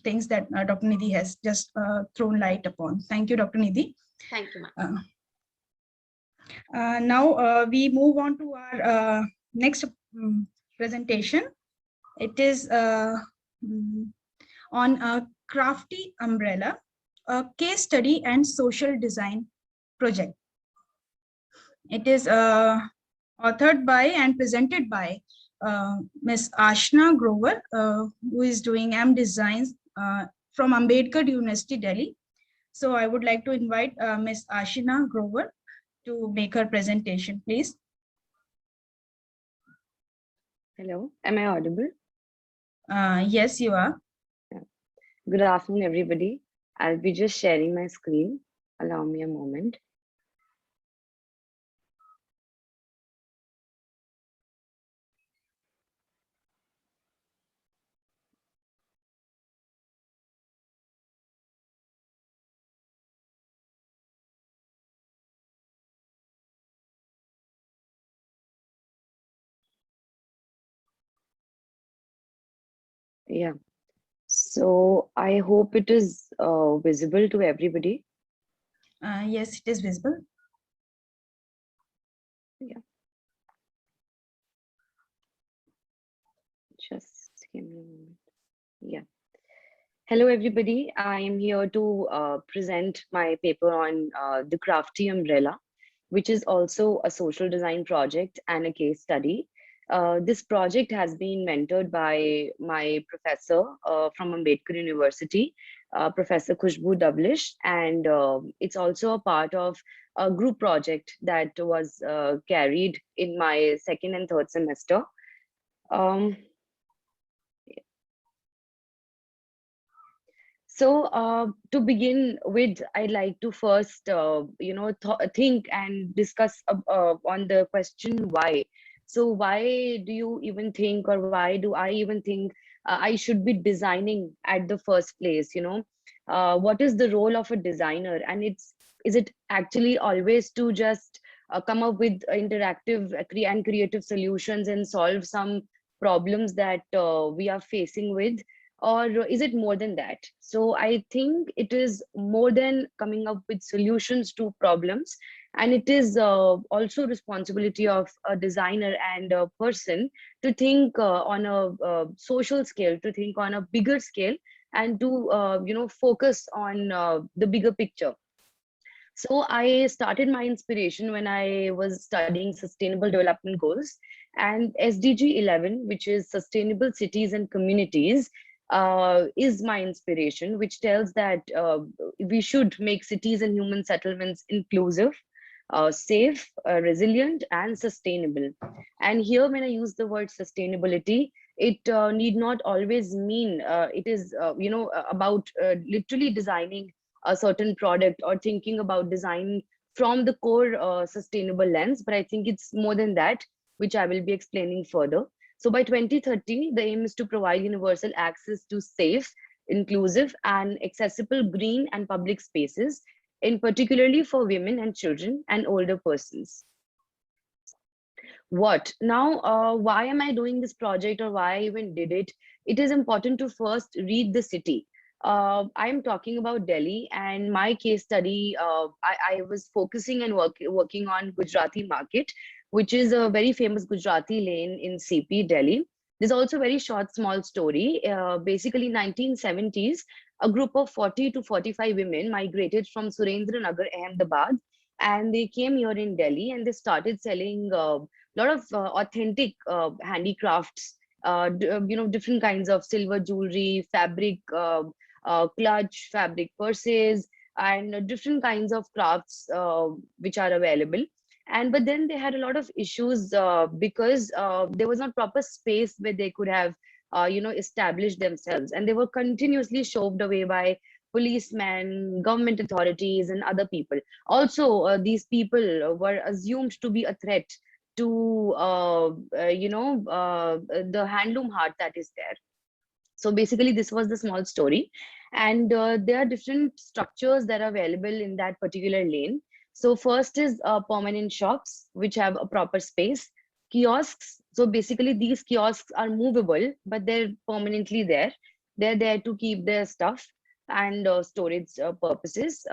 things that Dr. Nidhi has just thrown light upon. Thank you, Dr. Nidhi. Thank you, ma'am. Now we move on to our next presentation. It is on a crafty umbrella, a case study and social design project. It is authored by and presented by Ms. Ashna Grover, who is doing M Designs from Ambedkar University, Delhi. So I would like to invite Ms. Ashna Grover to make her presentation, please. Hello, am I audible? Yes, you are. Good afternoon, everybody. I'll be just sharing my screen. Allow me a moment. Yeah. So I hope it is visible to everybody. Yes, it is visible. Just give me a moment. Yeah. Hello, everybody. I am here to present my paper on the Crafty Umbrella, which is also a social design project and a case study. This project has been mentored by my professor from Ambedkar University, Professor Khushbu Dablish, and it's also a part of a group project that was carried in my second and third semester. Um, So to begin with, I'd like to first, think and discuss on the question why. So why do you even think, or why do I even think I should be designing at the first place? What is the role of a designer, and is it actually always to just come up with interactive and creative solutions and solve some problems that we are facing with? Or is it more than that? So I think it is more than coming up with solutions to problems, and it is also responsibility of a designer and a person to think on a social scale, to think on a bigger scale, and to focus on the bigger picture. So I started my inspiration when I was studying sustainable development goals, and SDG 11, which is sustainable cities and communities, is my inspiration, which tells that we should make cities and human settlements inclusive, safe, resilient, and sustainable. And here, when I use the word sustainability, it need not always mean it is about literally designing a certain product or thinking about design from the core sustainable lens, but I think it's more than that, which I will be explaining further. So by 2030, the aim is to provide universal access to safe, inclusive, and accessible green and public spaces, in particularly for women and children and older persons. What now? Why am I doing this project, or why I even did it? It is important to first read the city. I'm talking about Delhi, and my case study, I was focusing and working on Gujarati Market, which is a very famous Gujarati lane in CP, Delhi. There's also a very short, small story. Basically, 1970s, a group of 40 to 45 women migrated from Surendranagar, Ahmedabad, and they came here in Delhi, and they started selling lot of authentic handicrafts, different kinds of silver jewelry, fabric, clutch, fabric purses, and different kinds of crafts which are available. And but then they had a lot of issues because there was not proper space where they could have established themselves, and they were continuously shoved away by policemen, government authorities, and other people. Also, these people were assumed to be a threat to the handloom heart that is there. So basically, this was the small story, and there are different structures that are available in that particular lane. So first is permanent shops, which have a proper space. Kiosks. So basically, these kiosks are movable, but they're permanently there. They're there to keep their stuff and storage purposes.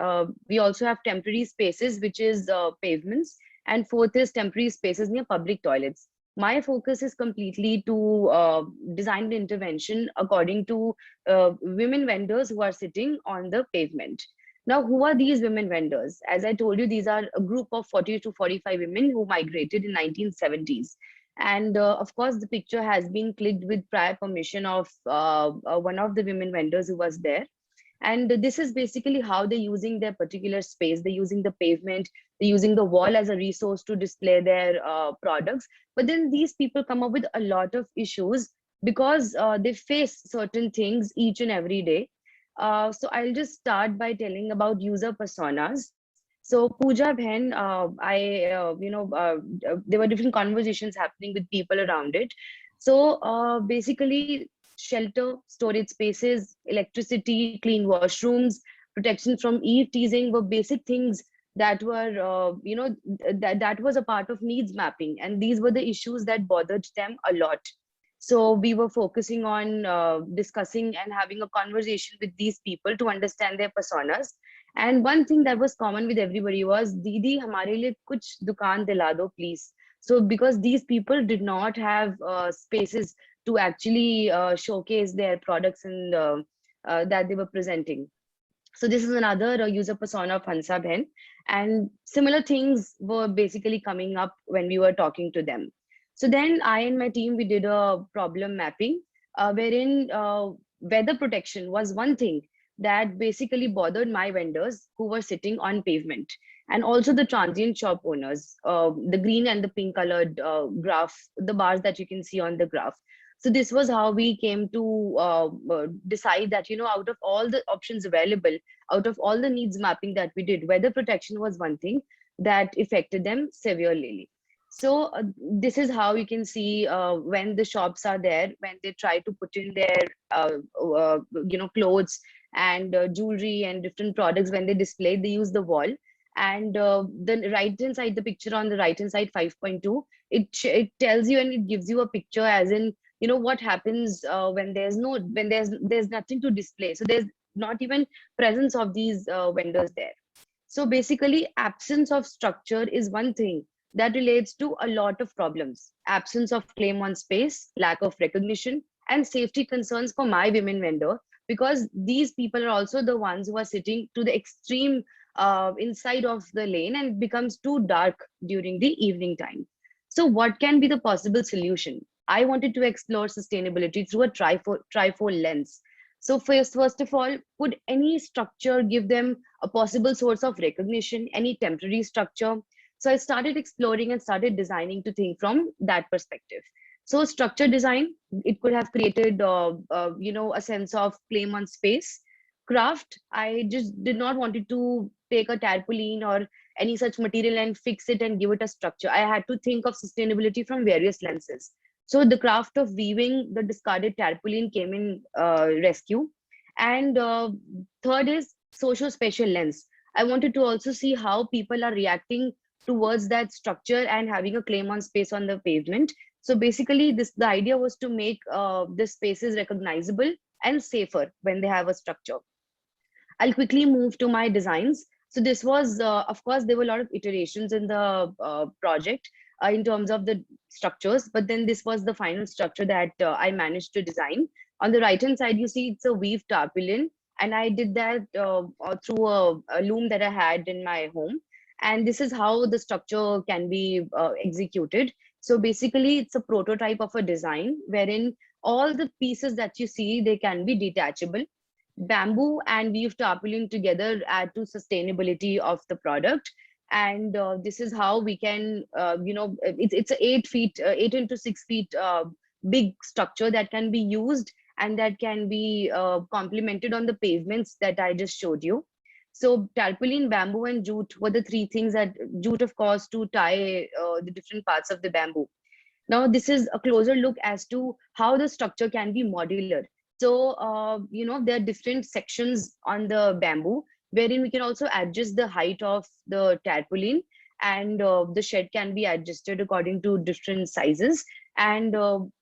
We also have temporary spaces, which is pavements. And fourth is temporary spaces near public toilets. My focus is completely to design the intervention according to women vendors who are sitting on the pavement. Now, who are these women vendors? As I told you, these are a group of 40 to 45 women who migrated in 1970s. And of course, the picture has been clicked with prior permission of one of the women vendors who was there. And this is basically how they're using their particular space. They're using the pavement, they're using the wall as a resource to display their products. But then these people come up with a lot of issues because they face certain things each and every day. So I'll just start by telling about user personas. So Pooja Bhen, there were different conversations happening with people around it. So basically, shelter, storage spaces, electricity, clean washrooms, protection from eve teasing were basic things that were, that was a part of needs mapping, and these were the issues that bothered them a lot. So we were focusing on discussing and having a conversation with these people to understand their personas. And one thing that was common with everybody was, Didi, hamare liye kuch dukaan dila do, please. So because these people did not have spaces to actually showcase their products and that they were presenting. So this is another user persona of Hansa Bhen. And similar things were basically coming up when we were talking to them. So then I and my team, we did a problem mapping wherein weather protection was one thing that basically bothered my vendors who were sitting on pavement, and also the transient shop owners, the green and the pink colored graph, the bars that you can see on the graph. So this was how we came to decide that, out of all the options available, out of all the needs mapping that we did, weather protection was one thing that affected them severely. So this is how you can see when the shops are there, when they try to put in their, clothes and jewelry and different products, when they display, they use the wall. And the right hand side, the picture on the right hand side, 5.2, it tells you and it gives you a picture as in, what happens when there's nothing to display. So there's not even presence of these vendors there. So basically, absence of structure is one thing that relates to a lot of problems. Absence of claim on space, lack of recognition, and safety concerns for my women vendor, because these people are also the ones who are sitting to the extreme inside of the lane, and it becomes too dark during the evening time. So what can be the possible solution? I wanted to explore sustainability through a trifold lens. So first of all, would any structure give them a possible source of recognition, any temporary structure? So I started exploring and started designing to think from that perspective. So structure design, it could have created, a sense of claim on space. Craft, I just did not wanted to take a tarpaulin or any such material and fix it and give it a structure. I had to think of sustainability from various lenses. So the craft of weaving the discarded tarpaulin came in rescue. And third is social spatial lens. I wanted to also see how people are reacting towards that structure and having a claim on space on the pavement. So basically, the idea was to make the spaces recognizable and safer when they have a structure. I'll quickly move to my designs. So this was, of course, there were a lot of iterations in the project in terms of the structures, but then this was the final structure that I managed to design. On the right-hand side, you see it's a weave tarpaulin, and I did that through a loom that I had in my home. And this is how the structure can be executed. So basically, it's a prototype of a design wherein all the pieces that you see, they can be detachable. Bamboo and weave tarpaulin together add to sustainability of the product. And this is how we can, it's a 8 into 6 feet big structure that can be used and that can be complemented on the pavements that I just showed you. So tarpaulin, bamboo, and jute were the three things that jute, of course, to tie the different parts of the bamboo. Now, this is a closer look as to how the structure can be modular. So, there are different sections on the bamboo, wherein we can also adjust the height of the tarpaulin, and the shed can be adjusted according to different sizes. And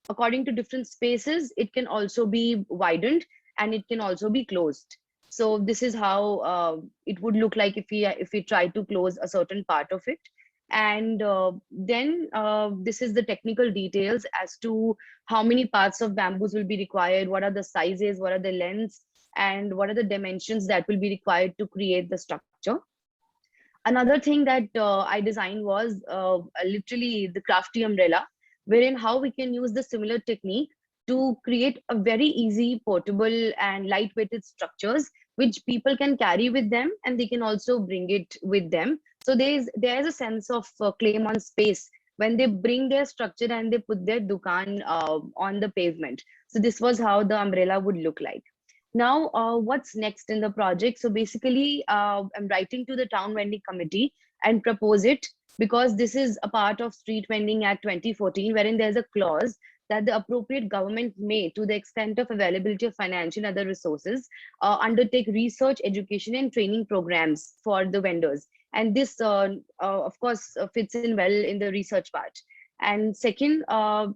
according to different spaces, it can also be widened and it can also be closed. So this is how it would look like if we try to close a certain part of it. And then this is the technical details as to how many parts of bamboos will be required, what are the sizes, what are the lengths, and what are the dimensions that will be required to create the structure. Another thing that I designed was literally the crafty umbrella, wherein how we can use the similar technique to create a very easy, portable, and lightweighted structures which people can carry with them, and they can also bring it with them. So there's a sense of claim on space when they bring their structure and they put their dukan on the pavement. So this was how the umbrella would look like. Now, what's next in the project? So basically, I'm writing to the town vending committee and propose it, because this is a part of Street Vending Act 2014, wherein there's a clause that the appropriate government may, to the extent of availability of financial and other resources, undertake research, education, and training programs for the vendors. And this, of course, fits in well in the research part. And second,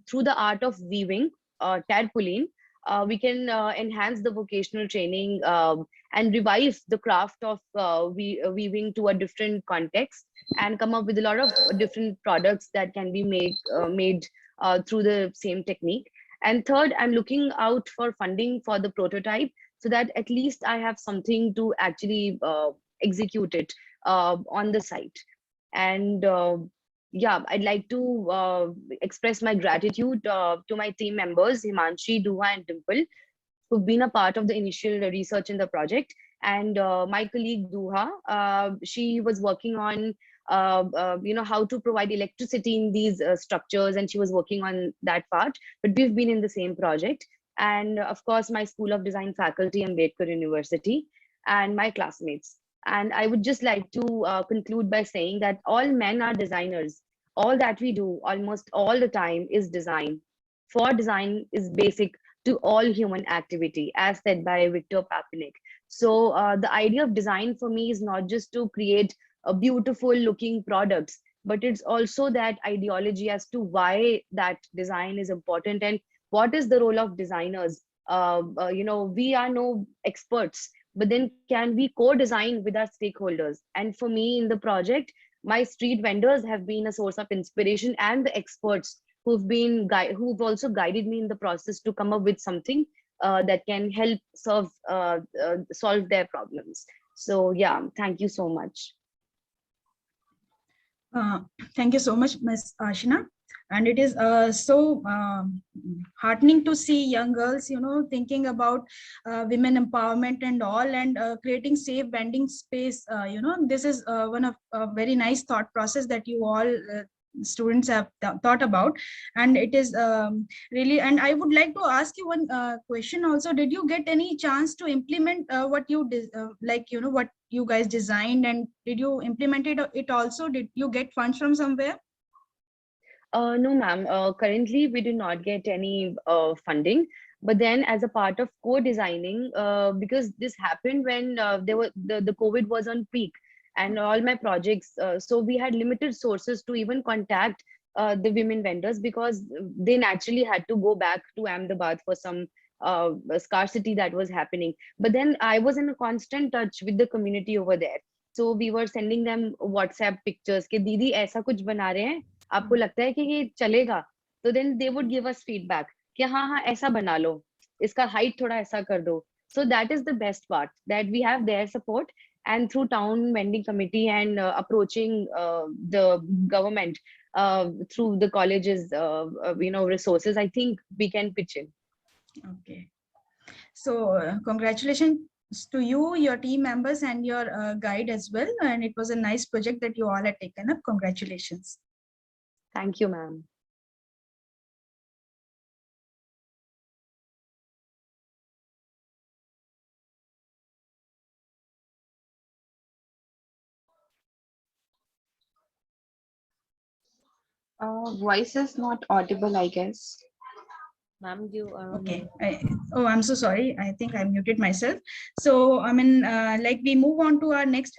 through the art of weaving, tarpaulin, we can enhance the vocational training and revive the craft of weaving to a different context, and come up with a lot of different products that can be made through the same technique. And third, I'm looking out for funding for the prototype, so that at least I have something to actually execute it on the site. And yeah, I'd like to express my gratitude to my team members, Himanshi, Duha, and Dimple, who've been a part of the initial research in the project. And my colleague Duha, she was working on how to provide electricity in these structures, and she was working on that part. But we've been in the same project. And of course, my School of Design faculty, Ambedkar University, and my classmates. And I would just like to conclude by saying that all men are designers. All that we do almost all the time is design. For design is basic to all human activity, as said by Victor Papanek. So the idea of design for me is not just to create a beautiful looking products, but it's also that ideology as to why that design is important and what is the role of designers. We are no experts, but then can we co-design with our stakeholders? And for me in the project, my street vendors have been a source of inspiration, and the experts who've also guided me in the process to come up with something that can help solve their problems. So yeah, thank you so much. Thank you so much, Ms. Ashina. And it is so heartening to see young girls, thinking about women empowerment and all, and creating safe vending space. This is one of a very nice thought process that you all students have thought about, and it is really. And I would like to ask you one question also. Did you get any chance to implement what you what you guys designed, and did you implement it also? Did you get funds from somewhere? No, ma'am. Currently, we do not get any funding. But then, as a part of co-designing, because this happened when the COVID was on peak, and all my projects, so we had limited sources to even contact the women vendors, because they naturally had to go back to Ahmedabad for some scarcity that was happening. But then I was in a constant touch with the community over there. So we were sending them WhatsApp pictures कि दीदी ऐसा कुछ बना रहे हैं, आपको लगता है कि ये चलेगा? So then they would give us feedback कि हाँ ऐसा बना लो, इसका height थोड़ा ऐसा कर दो. So that is the best part, that we have their support, and through town vending committee and approaching the government through the colleges resources, I think we can pitch in. Okay, so congratulations to you, your team members, and your guide as well. And it was a nice project that you all had taken up. Congratulations. Thank you, ma'am. Voice is not audible, I guess. Ma'am, you are. Okay. I'm so sorry. I think I muted myself. So, we move on to our next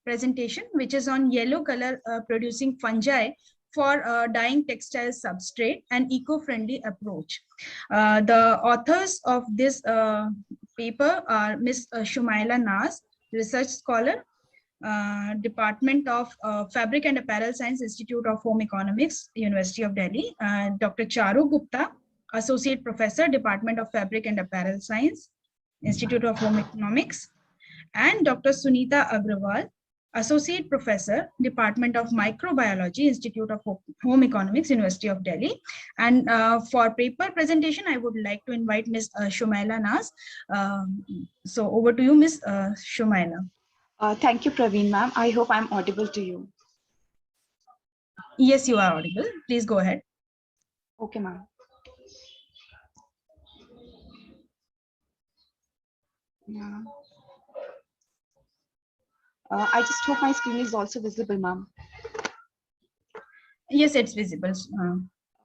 presentation, which is on yellow color producing fungi for dyeing textile substrate and eco-friendly approach. The authors of this paper are Ms. Shumaila Naz, research scholar, Department of Fabric and Apparel Science, Institute of Home Economics, University of Delhi, Dr. Charu Gupta, Associate Professor, Department of Fabric and Apparel Science, Institute of Home Economics, and Dr. Sunita Agrawal, Associate Professor, Department of Microbiology, Institute of Home Economics, University of Delhi. And for paper presentation, I would like to invite Ms. Shumaila Naz. So over to you, Ms. Shumaila. Thank you, Praveen ma'am. I hope I'm audible to you. Yes, you are audible. Please go ahead. Okay, ma'am. Yeah. I just hope my screen is also visible, ma'am. Yes, it's visible.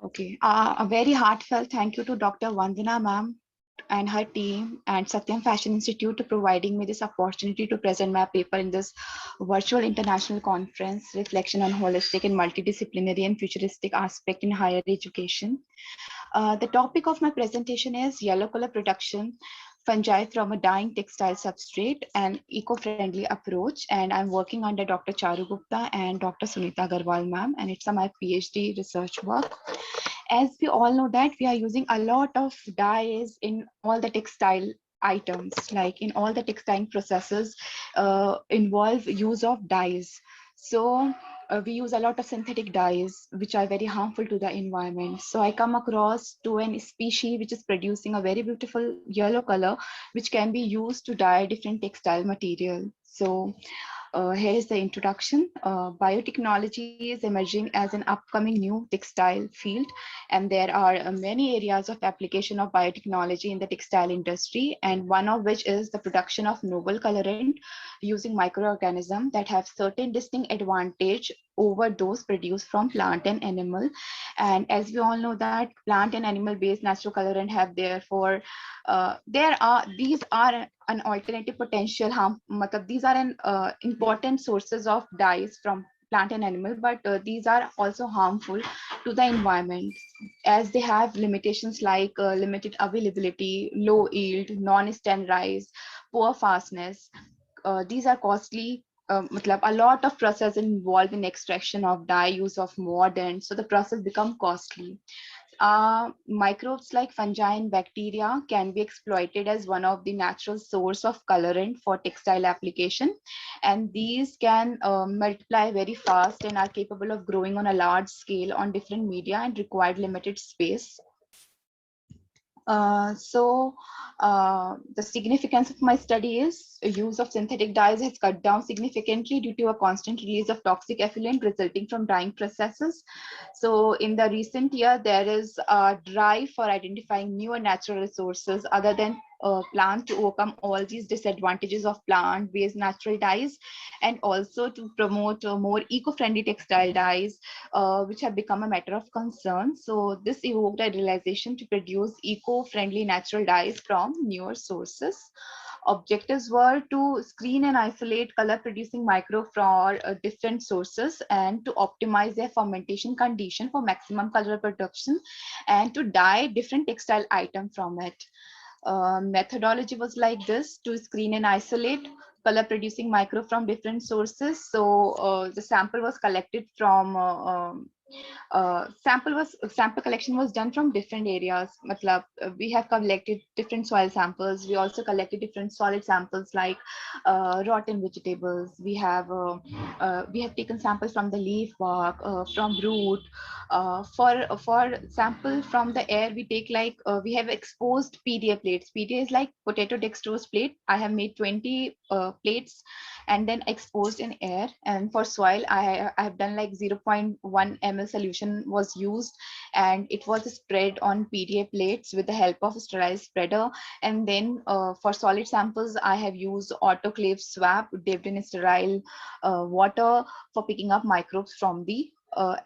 Okay. A very heartfelt thank you to Dr. Vandana, ma'am, and her team and Satyam Fashion Institute to providing me this opportunity to present my paper in this virtual international conference, Reflection on Holistic and Multidisciplinary and Futuristic Aspect in Higher Education. The topic of my presentation is yellow color production, fungi from a dying textile substrate, and eco-friendly approach. And I'm working under Dr. Charu Gupta and Dr. Sunita Agarwal, ma'am, and it's my PhD research work. As we all know that we are using a lot of dyes in all the textile items, like in all the textile processes involve use of dyes. So we use a lot of synthetic dyes which are very harmful to the environment. So I come across to an species which is producing a very beautiful yellow color which can be used to dye different textile material. So here is the introduction. Biotechnology is emerging as an upcoming new textile field, and there are many areas of application of biotechnology in the textile industry, and one of which is the production of novel colorant using microorganisms that have certain distinct advantage over those produced from plant and animal. And as we all know that plant and animal based natural colorant have therefore these are an alternative potential harm, these are an important sources of dyes from plant and animal, but these are also harmful to the environment as they have limitations like limited availability, low yield, non-standardized, poor fastness. These are costly. A lot of process involved in extraction of dye, use of mordant, so the process become costly. Microbes like fungi and bacteria can be exploited as one of the natural source of colorant for textile application, and these can multiply very fast and are capable of growing on a large scale on different media and require limited space. The significance of my study is use of synthetic dyes has cut down significantly due to a constant release of toxic effluent resulting from dyeing processes. So in the recent year, there is a drive for identifying newer natural resources other than plant to overcome all these disadvantages of plant-based natural dyes, and also to promote more eco-friendly textile dyes, which have become a matter of concern. So this evoked a realization to produce eco-friendly natural dyes from newer sources. Objectives were to screen and isolate color producing micro from different sources and to optimize their fermentation condition for maximum color production and to dye different textile item from it. Methodology was like this: to screen and isolate color producing micro from different sources. So the sample was collected from sample collection was done from different areas. We have collected different soil samples. We also collected different solid samples like rotten vegetables. We have taken samples from the leaf bark, from root. For sample from the air, we take we have exposed PDA plates. PDA is like potato dextrose plate. I have made 20 plates and then exposed in air. And for soil, I have done like 0.1 ml solution was used, and it was spread on PDA plates with the help of a sterilized spreader. And then for solid samples, I have used autoclave swab dipped in sterile water for picking up microbes from the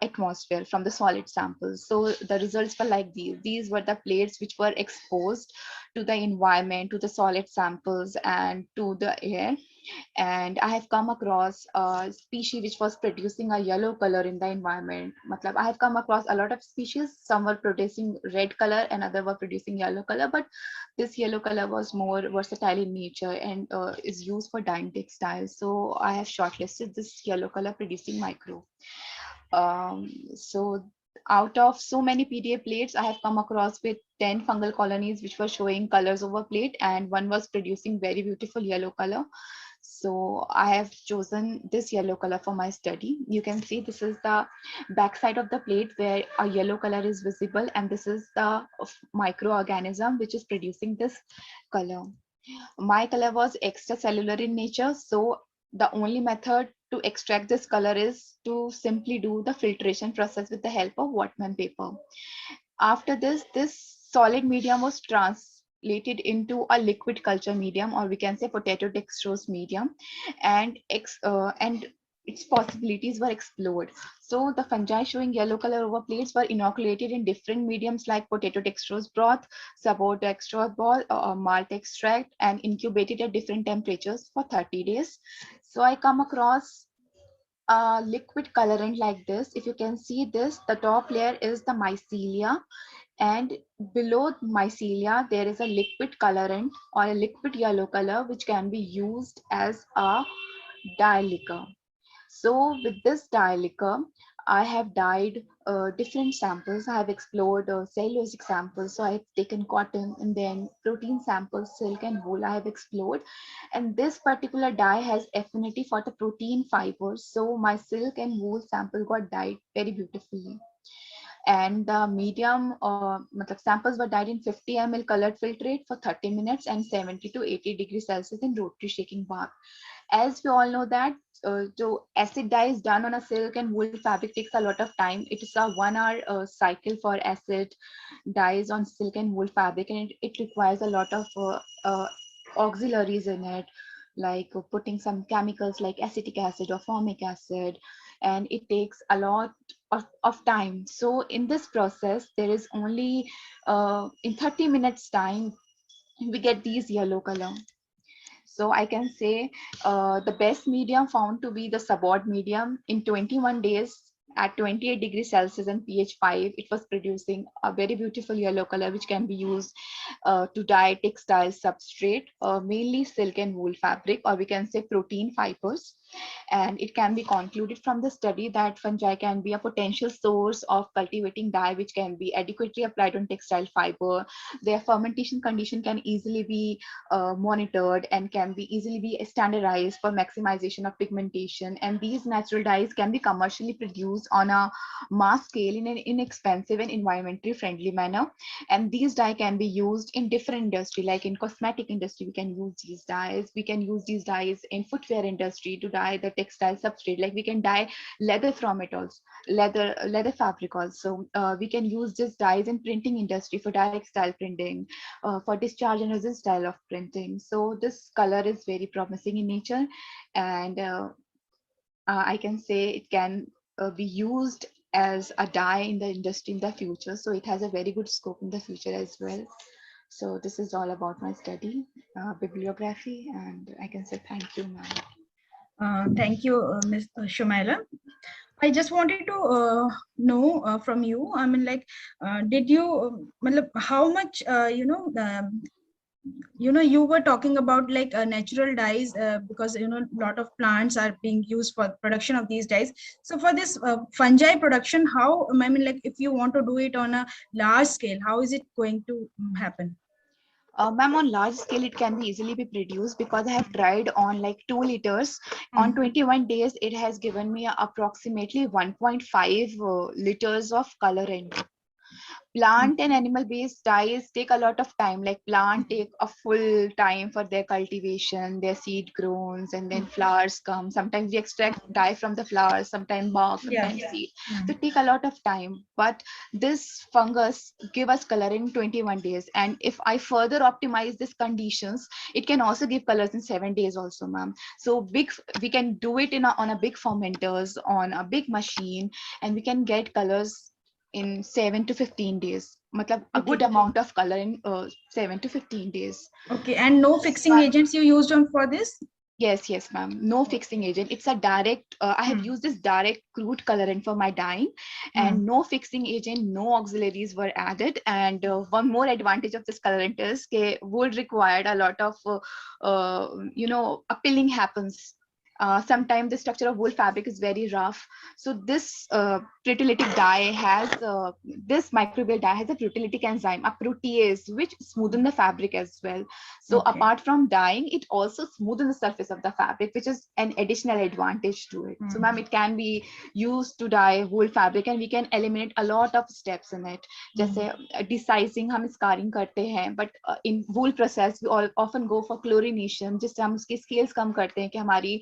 atmosphere from the solid samples. So the results were like these. These were the plates which were exposed to the environment, to the solid samples, and to the air. And I have come across a species which was producing a yellow color in the environment. I have come across a lot of species. Some were producing red color and other were producing yellow color, but this yellow color was more versatile in nature and is used for dyeing textiles. So I have shortlisted this yellow color producing micro. So out of so many PDA plates, I have come across with 10 fungal colonies which were showing colors over plate, and one was producing very beautiful yellow color. So I have chosen this yellow color for my study. You can see this is the backside of the plate where a yellow color is visible, and this is the microorganism which is producing this color. My color was extracellular in nature, so the only method to extract this color is to simply do the filtration process with the help of Whatman paper. After this solid medium was translated into a liquid culture medium, or we can say potato dextrose medium, and its possibilities were explored. So the fungi showing yellow color over plates were inoculated in different mediums like potato dextrose broth, sabot dextrose ball, or malt extract, and incubated at different temperatures for 30 days. So I come across a liquid colorant like this. If you can see this, the top layer is the mycelia, and below mycelia there is a liquid colorant or a liquid yellow color which can be used as a dye liquor. So with this dye liquor, I have dyed different samples. I have explored cellulosic samples. So I have taken cotton, and then protein samples, silk and wool I have explored. And this particular dye has affinity for the protein fibers. So my silk and wool sample got dyed very beautifully. And the medium samples were dyed in 50 ml colored filtrate for 30 minutes and 70 to 80 degrees Celsius in rotary shaking bath. As we all know that the acid dye is done on a silk and wool fabric takes a lot of time. It is a 1 hour cycle for acid dyes on silk and wool fabric, and it requires a lot of auxiliaries in it, like putting some chemicals like acetic acid or formic acid, and it takes a lot of time. So in this process, there is only in 30 minutes time, we get these yellow color. So I can say the best medium found to be the Sabot medium. In 21 days at 28 degrees Celsius and pH 5, it was producing a very beautiful yellow color which can be used to dye textile substrate, mainly silk and wool fabric, or we can say protein fibers. And it can be concluded from the study that fungi can be a potential source of cultivating dye which can be adequately applied on textile fiber. Their fermentation condition can easily be monitored and can be easily be standardized for maximization of pigmentation. And these natural dyes can be commercially produced on a mass scale in an inexpensive and environmentally friendly manner. And these dye can be used in different industry, like in cosmetic industry, we can use these dyes. We can use these dyes in footwear industry to dye the textile substrate. Like we can dye leather from it also, leather fabric also. We can use these dyes in printing industry for direct style printing, for discharge and resist style of printing. So this color is very promising in nature, and I can say it can be used as a dye in the industry in the future. So it has a very good scope in the future as well. So this is all about my study, bibliography, and I can say thank you, ma'am. Thank you, Ms. Shumaila. I just wanted to know from you, I mean, like, did you, how much, you were talking about like natural dyes because, a lot of plants are being used for production of these dyes. So for this fungi production, how, I mean, like, if you want to do it on a large scale, how is it going to happen? Ma'am, on large scale, it can be easily be produced because I have tried on like 2 liters. On 21 days, it has given me approximately 1.5 liters of colorant. Plant and animal based dyes take a lot of time. Like plant take a full time for their cultivation, their seed grows, and then flowers come. Sometimes we extract dye from the flowers, sometimes bark, sometimes seed. So it take a lot of time. But this fungus give us color in 21 days. And if I further optimize these conditions, it can also give colors in 7 days also, ma'am. So we can do it on a big fermenters, on a big machine, and we can get colors in 7 to 15 days. Matlab, a good amount of color in 7 to 15 days. Okay, and no fixing agents you used on for this? Yes, ma'am. No fixing agent. It's a direct, I have used this direct crude colorant for my dyeing, and no fixing agent, no auxiliaries were added. And one more advantage of this colorant is that wood required a lot of, a pilling happens. Sometimes the structure of wool fabric is very rough. So this proteolytic dye has, this microbial dye has a proteolytic enzyme, a protease, which smoothen the fabric as well. So apart from dyeing, it also smoothen the surface of the fabric, which is an additional advantage to it. So ma'am, it can be used to dye wool fabric, and we can eliminate a lot of steps in it. जैसे desizing हम scarring करते हैं, but in wool process we all often go for chlorination, जिससे हम उसके scales कम करते हैं कि हमारी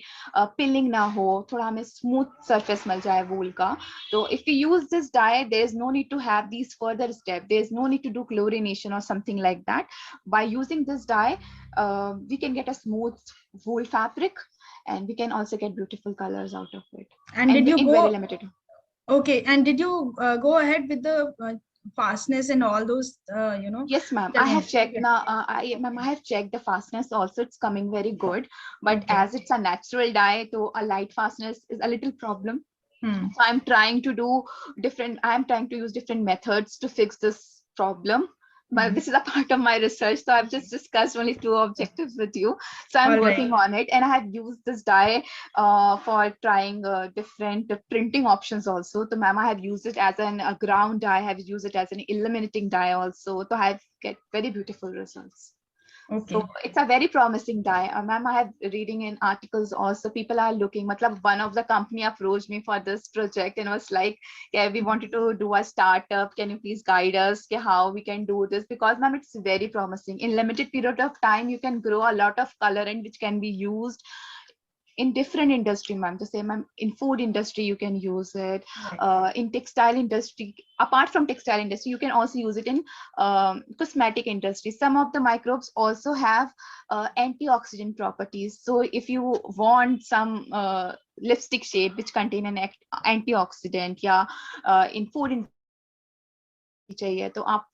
pilling ना हो, थोड़ा हमें smooth surface मिल जाए wool का. So if we use this dye, there is no need to have these further steps. There is no need to do chlorination or something like that. By using this dye, we can get a smooth wool fabric, and we can also get beautiful colors out of it. And did you in go? very limited. Okay, and did you go ahead with the fastness and all those, you know? Yes, ma'am. Tell I have me. checked Okay. now. Ma'am, I have checked the fastness also. It's coming very good. But Okay. as it's a natural dye, so a light fastness is a little problem. Hmm. So I'm trying to use different methods to fix this problem. But this is a part of my research. So I've just discussed only 2 objectives with you. So I'm All right. working on it, and I have used this dye for trying different printing options also. So ma'am, I have used it as a ground dye. I have used it as an illuminating dye also. So I have get very beautiful results. Okay. So it's a very promising dye. Ma'am, I have reading in articles also, people are looking, matlab, one of the company approached me for this project and was like, yeah, we wanted to do a startup. Can you please guide us how we can do this? Because ma'am, it's very promising. In limited period of time, you can grow a lot of color and which can be used in different industry, ma'am. To say, ma'am, in food industry, you can use it. In textile industry, apart from textile industry, you can also use it in cosmetic industry. Some of the microbes also have antioxidant properties. So if you want some lipstick shade which contain an antioxidant, yeah, in food industry चाहिए तो आप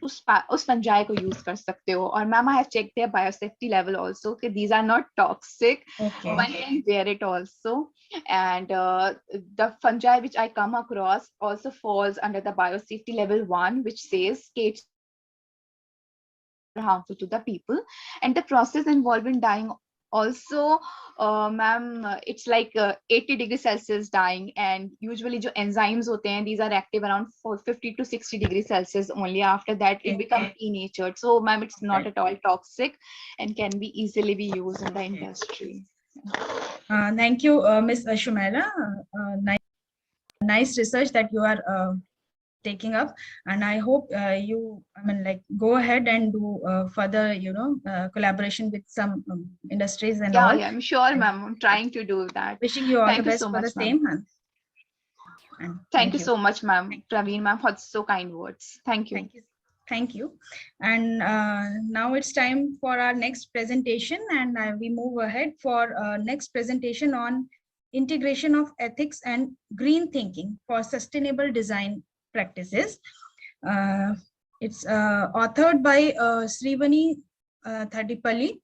उस fungi को use कर सकते हो. और ma'am, I have check their biosafety level also कि these are not toxic. Okay. One can wear it also, and the fungi which I come across also falls under the biosafety level 1, which says it's harmful to the people. And the process involved in dyeing also, ma'am, it's like 80 degrees Celsius dyeing, and usually jo enzymes hote hain, these are active around 50 to 60 degrees Celsius only. After that, it becomes denatured. So ma'am, it's not at all toxic and can be easily be used in the industry. Thank you, Ms. Shumaila. Nice research that you are taking up, and I hope you, go ahead and do further, collaboration with some industries and all. Yeah, I'm sure, ma'am. I'm trying to do that. Wishing you all Thank the you best so for much, the ma'am. same. And Thank you so much, ma'am. Praveen, ma'am, for so kind words. Thank you. Thank you. And now it's time for our next presentation, and we move ahead for next presentation on integration of ethics and green thinking for sustainable design practices. It's authored by Srivani Thadipalli,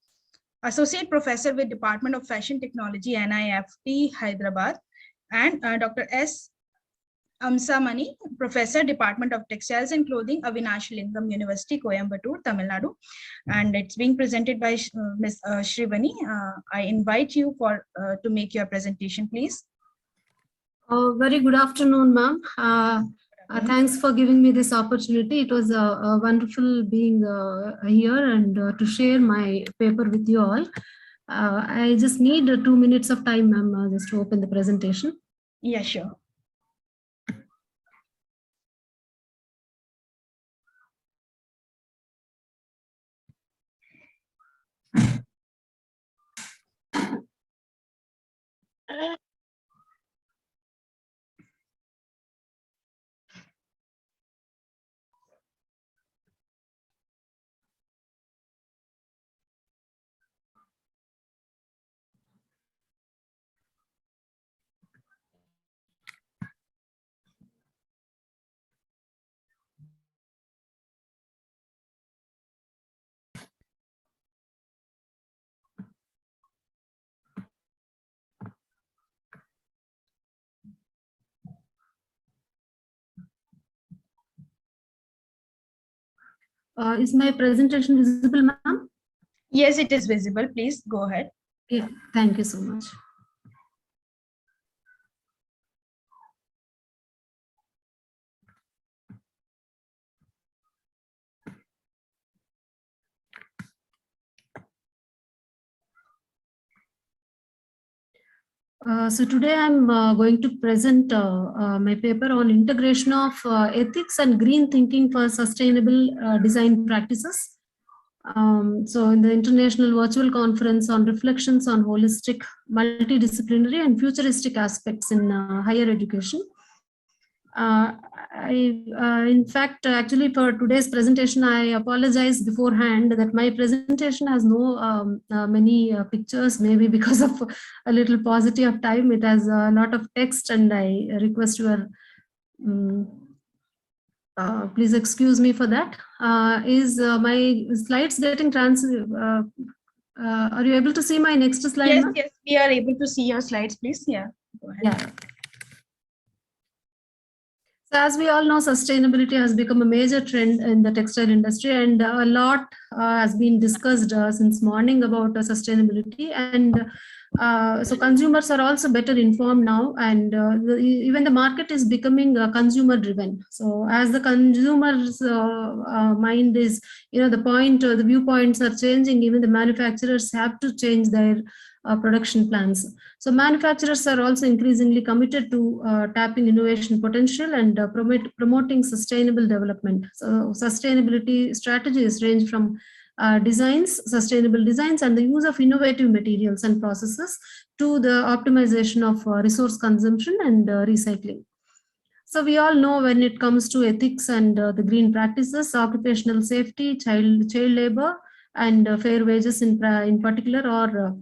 Associate Professor with Department of Fashion Technology, NIFT, Hyderabad, and Dr. S. Amsamani, Professor, Department of Textiles and Clothing, Avinash Lingam University, Coimbatore, Tamil Nadu. And it's being presented by Ms. Srivani. I invite you for to make your presentation, please. Very good afternoon, ma'am. Thanks for giving me this opportunity. It was wonderful being here and to share my paper with you all. I just need 2 minutes of time, ma'am, just to open the presentation. Yeah, sure. Is my presentation visible, ma'am? Yes, it is visible. Please go ahead. Yeah, thank you so much. So today I'm going to present my paper on integration of ethics and green thinking for sustainable design practices. So in the International Virtual Conference on Reflections on Holistic, Multidisciplinary and Futuristic Aspects in Higher Education. In fact, actually for today's presentation, I apologize beforehand that my presentation has no many pictures, maybe because of a little paucity of time. It has a lot of text, and I request your please excuse me for that. Is my slides getting are you able to see my next slide? Yes, ma'am? yes, we are able to see your slides, please. Yeah, go ahead. Yeah. So as we all know, sustainability has become a major trend in the textile industry, and a lot has been discussed since morning about sustainability. And so consumers are also better informed now, and even the market is becoming consumer driven. So as the consumer's mind is, the viewpoints are changing, even the manufacturers have to change their production plans. So manufacturers are also increasingly committed to tapping innovation potential and promoting sustainable development. So sustainability strategies range from sustainable designs and the use of innovative materials and processes to the optimization of resource consumption and recycling. So we all know when it comes to ethics and the green practices, occupational safety, child labor, and fair wages in particular are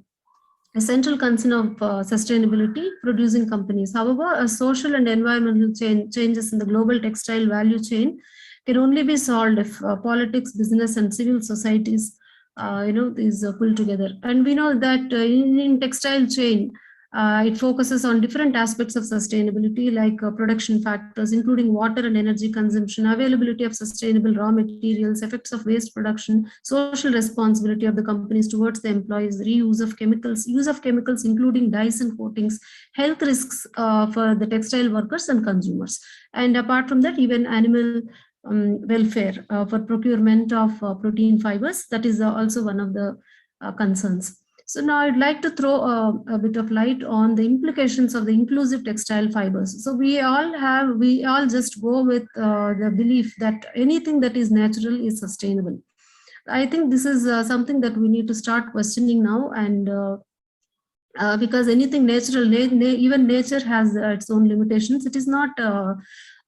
essential concern of sustainability producing companies. However, social and environmental changes in the global textile value chain can only be solved if politics, business, and civil societies, is pulled together. And we know that in textile chain, it focuses on different aspects of sustainability, like production factors, including water and energy consumption, availability of sustainable raw materials, effects of waste production, social responsibility of the companies towards the employees, reuse of chemicals, use of chemicals, including dyes and coatings, health risks for the textile workers and consumers. And apart from that, even animal welfare for procurement of protein fibers, that is also one of the concerns. So now I'd like to throw a bit of light on the implications of the inclusive textile fibers. So we all just go with the belief that anything that is natural is sustainable. I think this is something that we need to start questioning now, and because anything natural, even nature has its own limitations. It is not,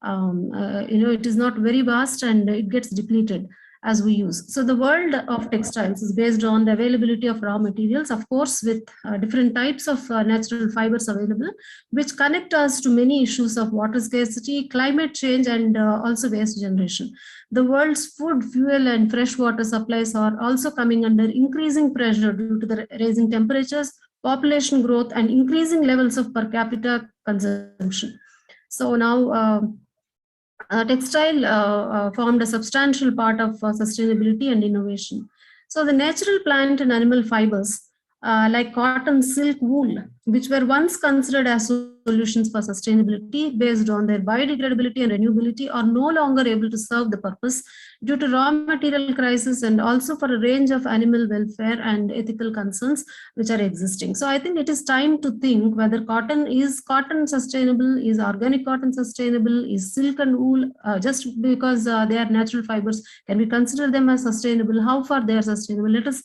it is not very vast, and it gets depleted as we use. So the world of textiles is based on the availability of raw materials, of course, with different types of natural fibers available, which connect us to many issues of water scarcity, climate change, and also waste generation. The world's food, fuel, and freshwater supplies are also coming under increasing pressure due to the rising temperatures, population growth, and increasing levels of per capita consumption. So now textile formed a substantial part of sustainability and innovation. So the natural plant and animal fibers like cotton, silk, wool, which were once considered as solutions for sustainability based on their biodegradability and renewability, are no longer able to serve the purpose due to raw material crisis, and also for a range of animal welfare and ethical concerns which are existing. So I think it is time to think whether cotton sustainable, is organic cotton sustainable, is silk and wool, just because they are natural fibers, can we consider them as sustainable? How far they are sustainable? Let us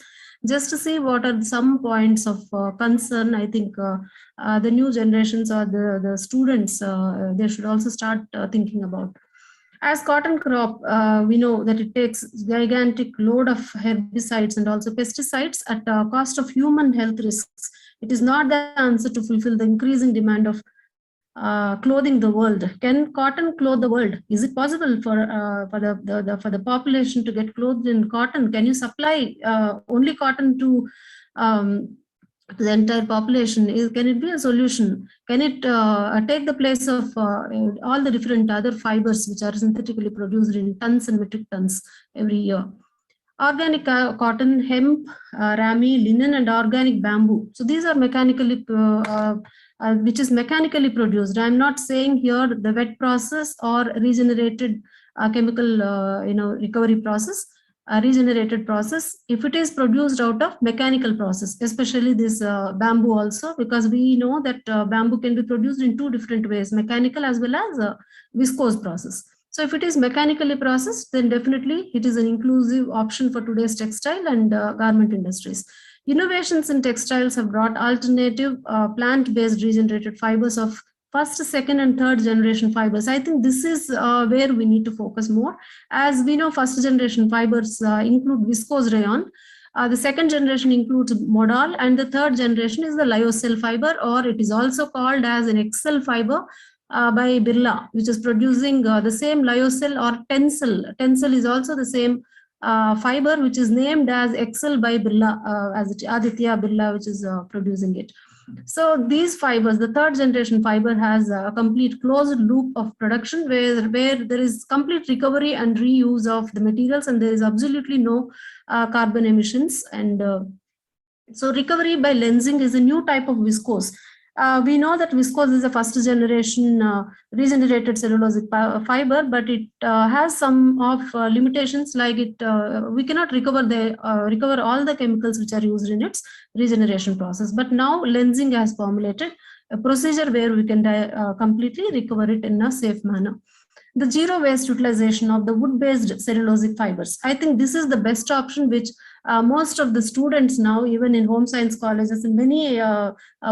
just to see what are some points of concern. I think the new generations or the students, they should also start thinking about. As cotton crop, we know that it takes gigantic load of herbicides and also pesticides at the cost of human health risks. It is not the answer to fulfill the increasing demand of clothing the world. Can cotton clothe the world? Is it possible for the population to get clothed in cotton? Can you supply only cotton to the entire population? Can it be a solution? Can it take the place of all the different other fibers which are synthetically produced in tons and metric tons every year? Organic cotton, hemp, rami, linen, and organic bamboo. So these are mechanically, which is mechanically produced. I'm not saying here the wet process or regenerated chemical, recovery process, regenerated process. If it is produced out of mechanical process, especially this bamboo also, because we know that bamboo can be produced in two different ways, mechanical as well as viscose process. So if it is mechanically processed, then definitely it is an inclusive option for today's textile and garment industries. Innovations in textiles have brought alternative plant-based regenerated fibers of first, second, and third generation fibers. I think this is where we need to focus more. As we know, first generation fibers include viscose rayon. The second generation includes modal, and the third generation is the lyocell fiber, or it is also called as an excel fiber by Birla, which is producing the same lyocell or tencel. Tencel is also the same fiber, which is named as excel by Birla, as Aditya Birla, which is producing it. So these fibers, the third generation fiber, has a complete closed loop of production where there is complete recovery and reuse of the materials, and there is absolutely no carbon emissions. And so recovery by lensing is a new type of viscose. We know that viscose is a first generation regenerated cellulosic fiber, but it has some of limitations, like we cannot recover all the chemicals which are used in its regeneration process. But now lensing has formulated a procedure where we can completely recover it in a safe manner. The zero waste utilization of the wood-based cellulosic fibers. I think this is the best option, which most of the students now, even in home science colleges, and many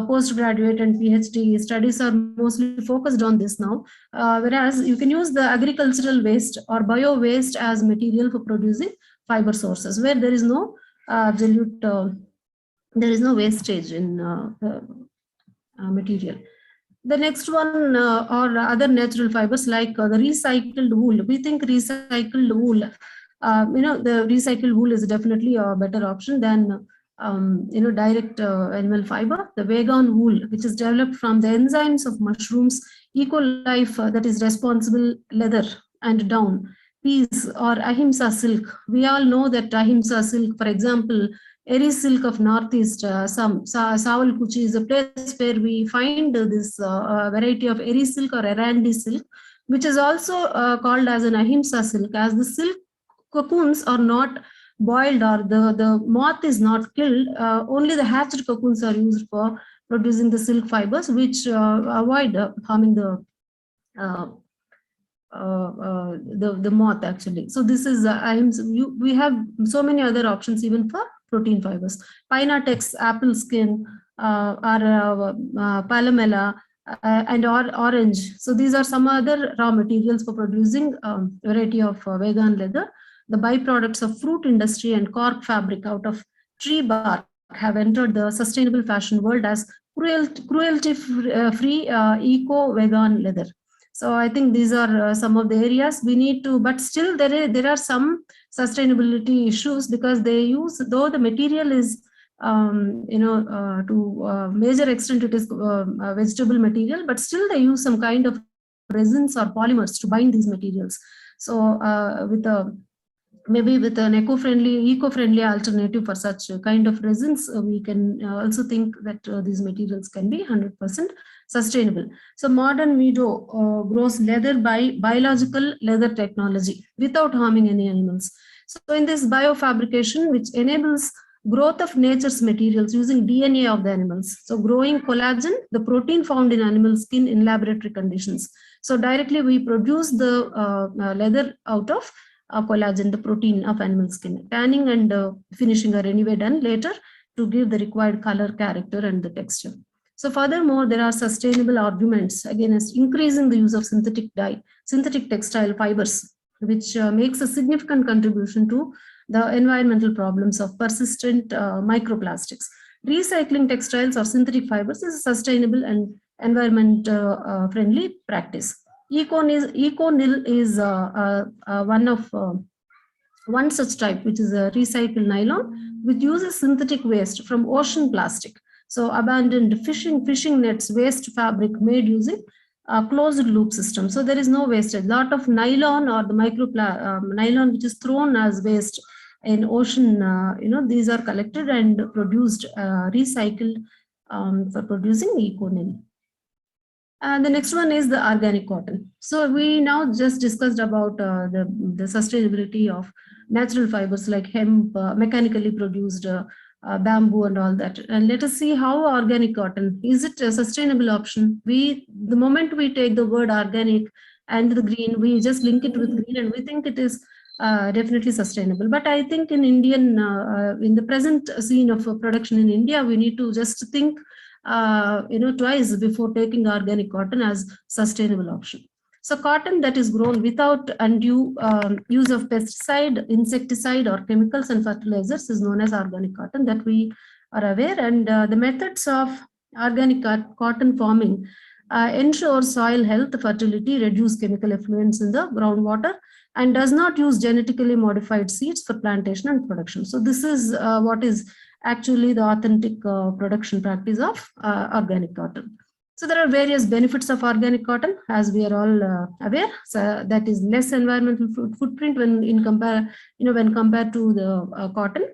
postgraduate and PhD studies are mostly focused on this now. Whereas you can use the agricultural waste or bio waste as material for producing fiber sources, where there is no absolute, there is no wastage in material. The next one or other natural fibers like the recycled wool. We think recycled wool, the recycled wool is definitely a better option than direct animal fiber. The vegan wool, which is developed from the enzymes of mushrooms, Ecolife, that is responsible leather and down, peas, or ahimsa silk. We all know that ahimsa silk, for example, Eri silk of Northeast, Sawalkuchi is a place where we find this variety of Eri silk or Erandi silk, which is also called as an ahimsa silk, as the silk cocoons are not boiled or the moth is not killed. Only the hatched cocoons are used for producing the silk fibers, which avoid harming the moth actually. So this is we have so many other options even for protein fibers. Pinatex, apple skin, or palomella, and orange. So these are some other raw materials for producing variety of vegan leather. The byproducts of fruit industry and cork fabric out of tree bark have entered the sustainable fashion world as cruelty-free eco-vegan leather. So I think these are some of the areas we need to, but still there are some sustainability issues, because they use, though the material is, to a major extent it is vegetable material, but still they use some kind of resins or polymers to bind these materials. So maybe with an eco-friendly alternative for such kind of resins, we can also think that these materials can be 100% sustainable. So modern meadow grows leather by biological leather technology without harming any animals. So in this biofabrication, which enables growth of nature's materials using DNA of the animals. So growing collagen, the protein found in animal skin in laboratory conditions. So directly we produce the leather out of collagen, the protein of animal skin. Tanning and finishing are anyway done later to give the required color, character, and the texture. So furthermore, there are sustainable arguments against increasing the use of synthetic textile fibers, which makes a significant contribution to the environmental problems of persistent microplastics. Recycling textiles or synthetic fibers is a sustainable and environment friendly practice. EcoNil is one such type, which is a recycled nylon, which uses synthetic waste from ocean plastic. So abandoned fishing nets, waste fabric made using a closed loop system. So there is no wastage. Lot of nylon or the nylon which is thrown as waste in ocean, these are collected and produced, recycled for producing EcoNil. The next one is the organic cotton. So we now just discussed about the sustainability of natural fibers like hemp, mechanically produced bamboo and all that. And let us see how organic cotton, is it a sustainable option? The moment we take the word organic, and the green, we just link it with green and we think it is definitely sustainable. But I think in in the present scene of production in India, we need to just think twice before taking organic cotton as sustainable option. So cotton that is grown without undue use of pesticide, insecticide, or chemicals and fertilizers is known as organic cotton, that we are aware. And the methods of organic cotton farming ensure soil health, fertility, reduce chemical effluents in the groundwater, and does not use genetically modified seeds for plantation and production. So this is what is actually the authentic production practice of organic cotton. So there are various benefits of organic cotton, as we are all aware. So that is less environmental footprint when compared to the cotton,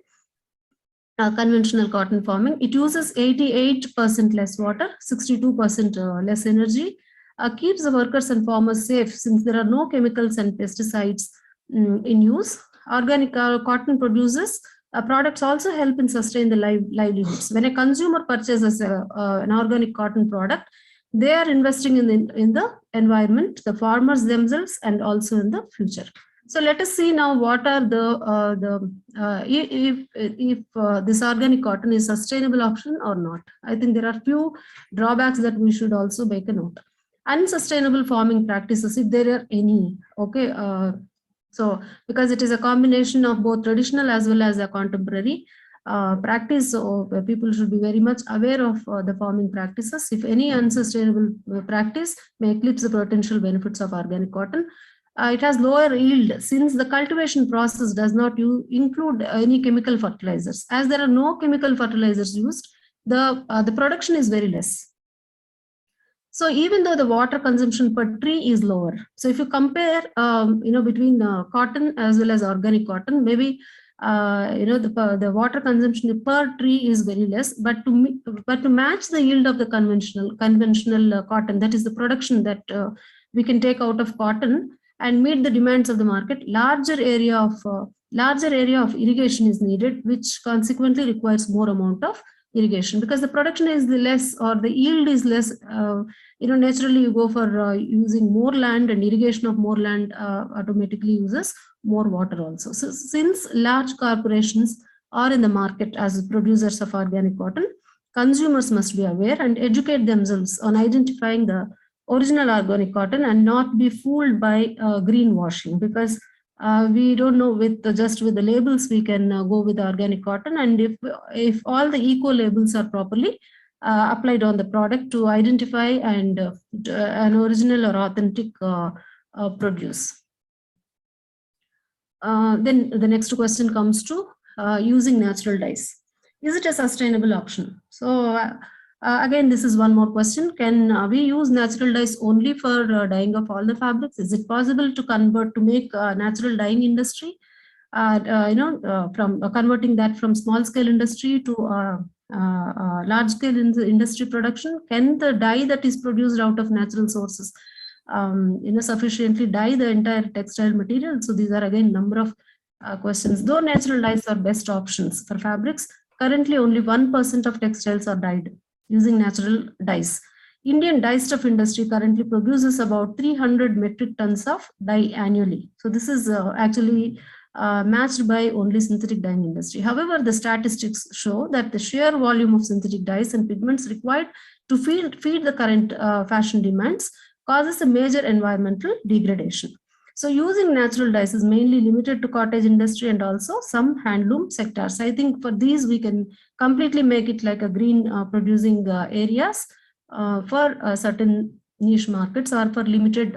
conventional cotton farming. It uses 88% less water, 62% less energy, keeps the workers and farmers safe since there are no chemicals and pesticides in use. Organic cotton produces products also help in sustain the livelihoods. When a consumer purchases an organic cotton product, they are investing in the environment, the farmers themselves, and also in the future. So let us see now what are if this organic cotton is sustainable option or not. I think there are few drawbacks that we should also make a note. Unsustainable farming practices, if there are any, okay. So because it is a combination of both traditional as well as a contemporary practice, so people should be very much aware of the farming practices. If any unsustainable practice may eclipse the potential benefits of organic cotton. It has lower yield since the cultivation process does not include any chemical fertilizers. As there are no chemical fertilizers used, the production is very less. So even though the water consumption per tree is lower, so if you compare, between cotton as well as organic cotton, maybe the water consumption per tree is very less. But to match the yield of the conventional cotton, that is the production that we can take out of cotton and meet the demands of the market, larger area of irrigation is needed, which consequently requires more amount of irrigation because the production is less or the yield is less. Naturally you go for using more land, and irrigation of more land automatically uses more water also. So since large corporations are in the market as producers of organic cotton, consumers must be aware and educate themselves on identifying the original organic cotton and not be fooled by greenwashing, because we don't know just with the labels we can go with organic cotton, and if all the eco labels are properly applied on the product to identify and an original or authentic produce. Then the next question comes to using natural dyes. Is it a sustainable option? So again, this is one more question. Can we use natural dyes only for dyeing of all the fabrics? Is it possible to convert to make natural dyeing industry? From converting that from small scale industry to large scale industry production? Can the dye that is produced out of natural sources sufficiently dye the entire textile material? So these are again number of questions. Though natural dyes are best options for fabrics, currently only 1% of textiles are dyed using natural dyes. Indian dye stuff industry currently produces about 300 metric tons of dye annually. So this is actually matched by only synthetic dyeing industry. However, the statistics show that the sheer volume of synthetic dyes and pigments required to feed the current fashion demands causes a major environmental degradation. So using natural dyes is mainly limited to cottage industry and also some handloom sectors. I think for these we can completely make it like a green producing areas for certain niche markets or for limited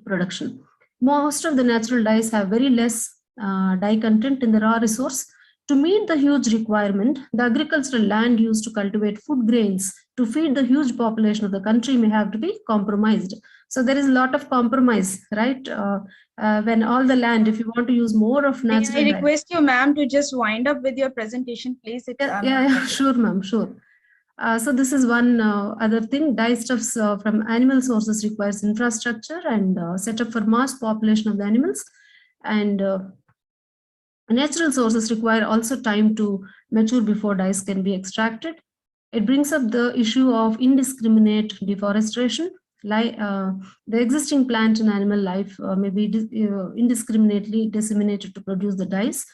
production. Most of the natural dyes have very less dye content in the raw resource. To meet the huge requirement, the agricultural land used to cultivate food grains to feed the huge population of the country may have to be compromised. So there is a lot of compromise, right? When all the land, if you want to use more of natural I request you, ma'am, to just wind up with your presentation, please. Yeah, sure, ma'am, sure. So this is one other thing. Dye stuffs from animal sources requires infrastructure and setup for mass population of the animals, and natural sources require also time to mature before dyes can be extracted. It brings up the issue of indiscriminate deforestation. the existing plant and animal life may be indiscriminately disseminated to produce the dyes.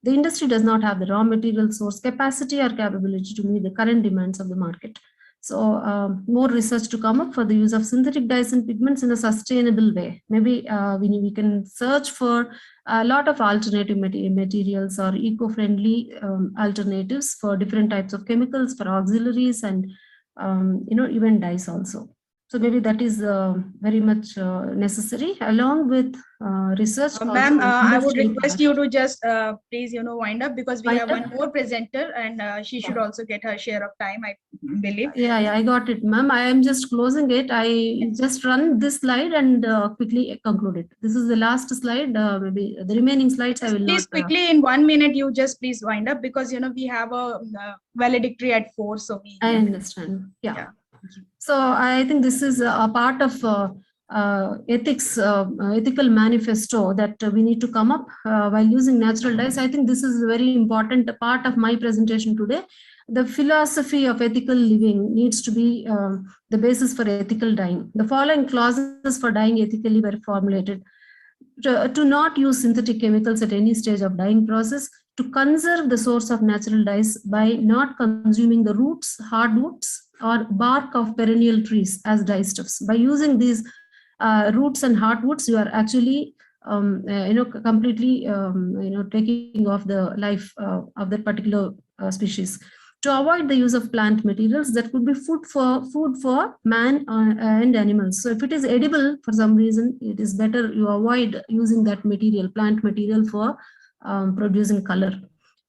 The industry does not have the raw material source capacity or capability to meet the current demands of the market. So more research to come up for the use of synthetic dyes and pigments in a sustainable way. Maybe we can search for a lot of alternative materials or eco-friendly alternatives for different types of chemicals, for auxiliaries, and even dyes also. So maybe that is very much necessary, along with research. Ma'am, I would industrial request production. you to just please, wind up, because we Wind have up? one more presenter, and she should also get her share of time, I believe. Yeah, I got it, ma'am. I am just closing it. I just run this slide and quickly conclude it. This is the last slide. Maybe the remaining slides I will Please not. quickly, in 1 minute, you just please wind up, because we have a valedictory at 4, so we. I understand. Yeah. Yeah. So I think this is a part of ethical manifesto that we need to come up while using natural dyes. I think this is a very important part of my presentation today. The philosophy of ethical living needs to be the basis for ethical dyeing. The following clauses for dyeing ethically were formulated: to not use synthetic chemicals at any stage of dyeing process, to conserve the source of natural dyes by not consuming the roots, hardwoods, or bark of perennial trees as dyestuffs. By using these roots and hardwoods, you are actually completely taking off the life of that particular species. To avoid the use of plant materials that could be food for man and animals. So if it is edible for some reason, it is better you avoid using that material, plant material, for producing color.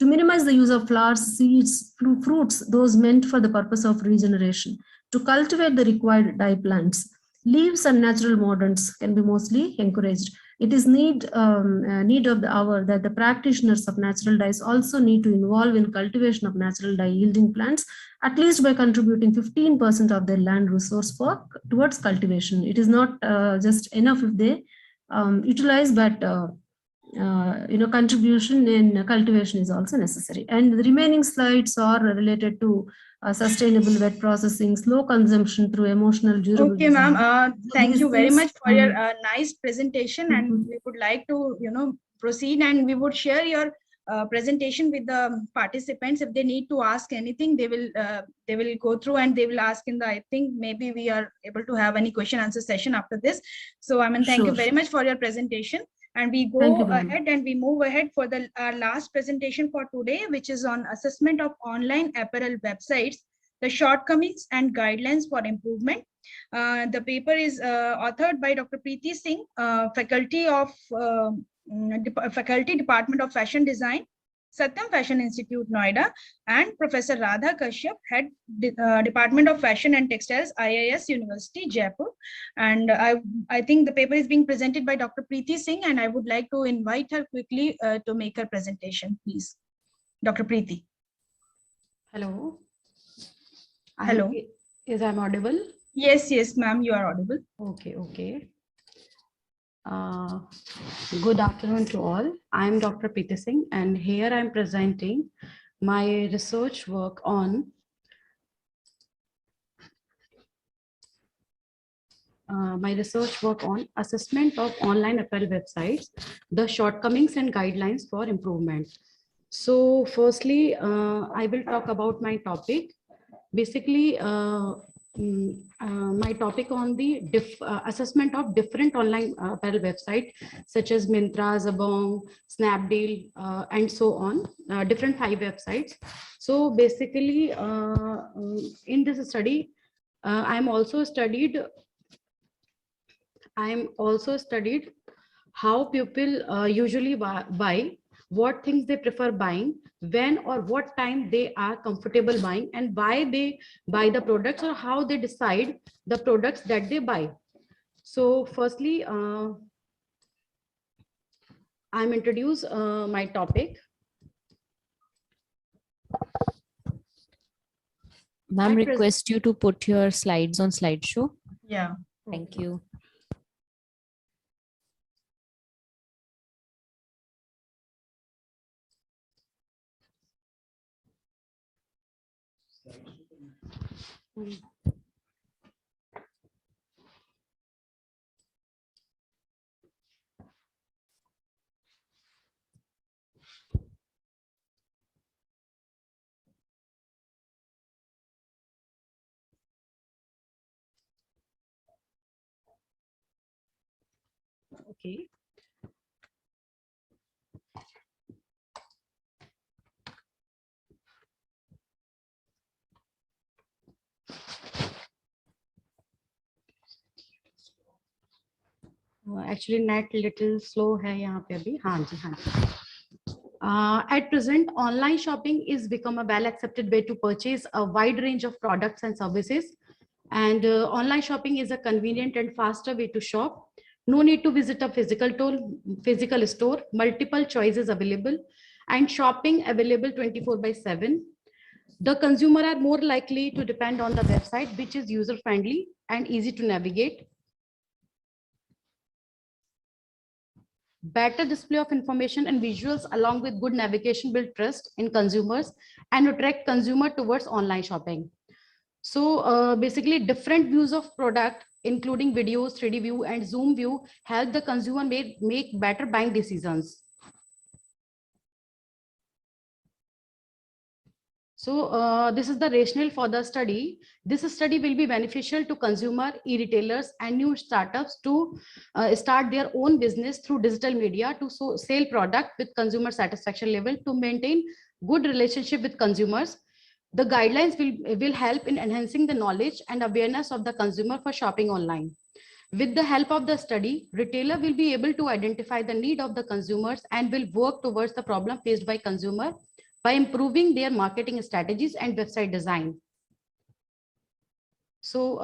To minimize the use of flowers, seeds, fruits, those meant for the purpose of regeneration. To cultivate the required dye plants. Leaves and natural mordants can be mostly encouraged. It is need of the hour that the practitioners of natural dyes also need to involve in cultivation of natural dye yielding plants, at least by contributing 15% of their land resource towards cultivation. It is not just enough if they utilize, but contribution in cultivation is also necessary. And the remaining slides are related to sustainable wet processing, slow consumption through emotional durable. Okay, ma'am. Thank you very much for your nice presentation, and Mhm. we would like to, proceed, and we would share your presentation with the participants. If they need to ask anything, they will go through and they will ask in the. I think maybe we are able to have any question answer session after this. So, thank you Sure. very much for your presentation. And we go Thank you, ma'am. ahead and we move ahead for the last presentation for today, which is on assessment of online apparel websites, the shortcomings and guidelines for improvement. The paper is authored by Dr. Preeti Singh, faculty Department of Fashion Design, Satyam Fashion Institute, Noida, and Professor Radha Kashyap, Head Department of Fashion and Textiles, IIS University, Jaipur. And I think the paper is being presented by Dr. Preeti Singh, and I would like to invite her quickly to make her presentation, please. Dr. Preeti. Hello. Hello. Is I'm audible? Yes, ma'am, you are audible. Okay. Good afternoon to all. I'm Dr. Preeti Singh, and here I'm presenting my research work on assessment of online apparel websites, the shortcomings and guidelines for improvement. So firstly, I will talk about my topic. Basically, my topic on the assessment of different online apparel websites such as Myntra, Jabong, Snapdeal, and so on, different 5 websites. So basically, in this study, I'm also studied how people usually buy, what things they prefer buying, when or what time they are comfortable buying, and why they buy the products, or how they decide the products that they buy. So firstly, I'm introduce my topic. Ma'am, request you to put your slides on slideshow. Yeah. Thank you. Okay. Actually net little slow है यहाँ पे अभी. हाँ जी, हाँ जी. At present, online shopping is become a well accepted way to purchase a wide range of products and services. And online shopping is a convenient and faster way to shop. No need to visit a physical store, multiple choices available, and shopping available 24/7. The consumer are more likely to depend on the website, which is user friendly and easy to navigate. Better display of information and visuals along with good navigation build trust in consumers and attract consumer towards online shopping. So basically different views of product, including videos, 3D view and zoom view, help the consumer make better buying decisions. So this is the rationale for the study. This study will be beneficial to consumer, e-retailers and new startups to start their own business through digital media to sell product with consumer satisfaction level to maintain good relationship with consumers. The guidelines will help in enhancing the knowledge and awareness of the consumer for shopping online. With the help of the study, retailer will be able to identify the need of the consumers and will work towards the problem faced by consumer by improving their marketing strategies and website design. So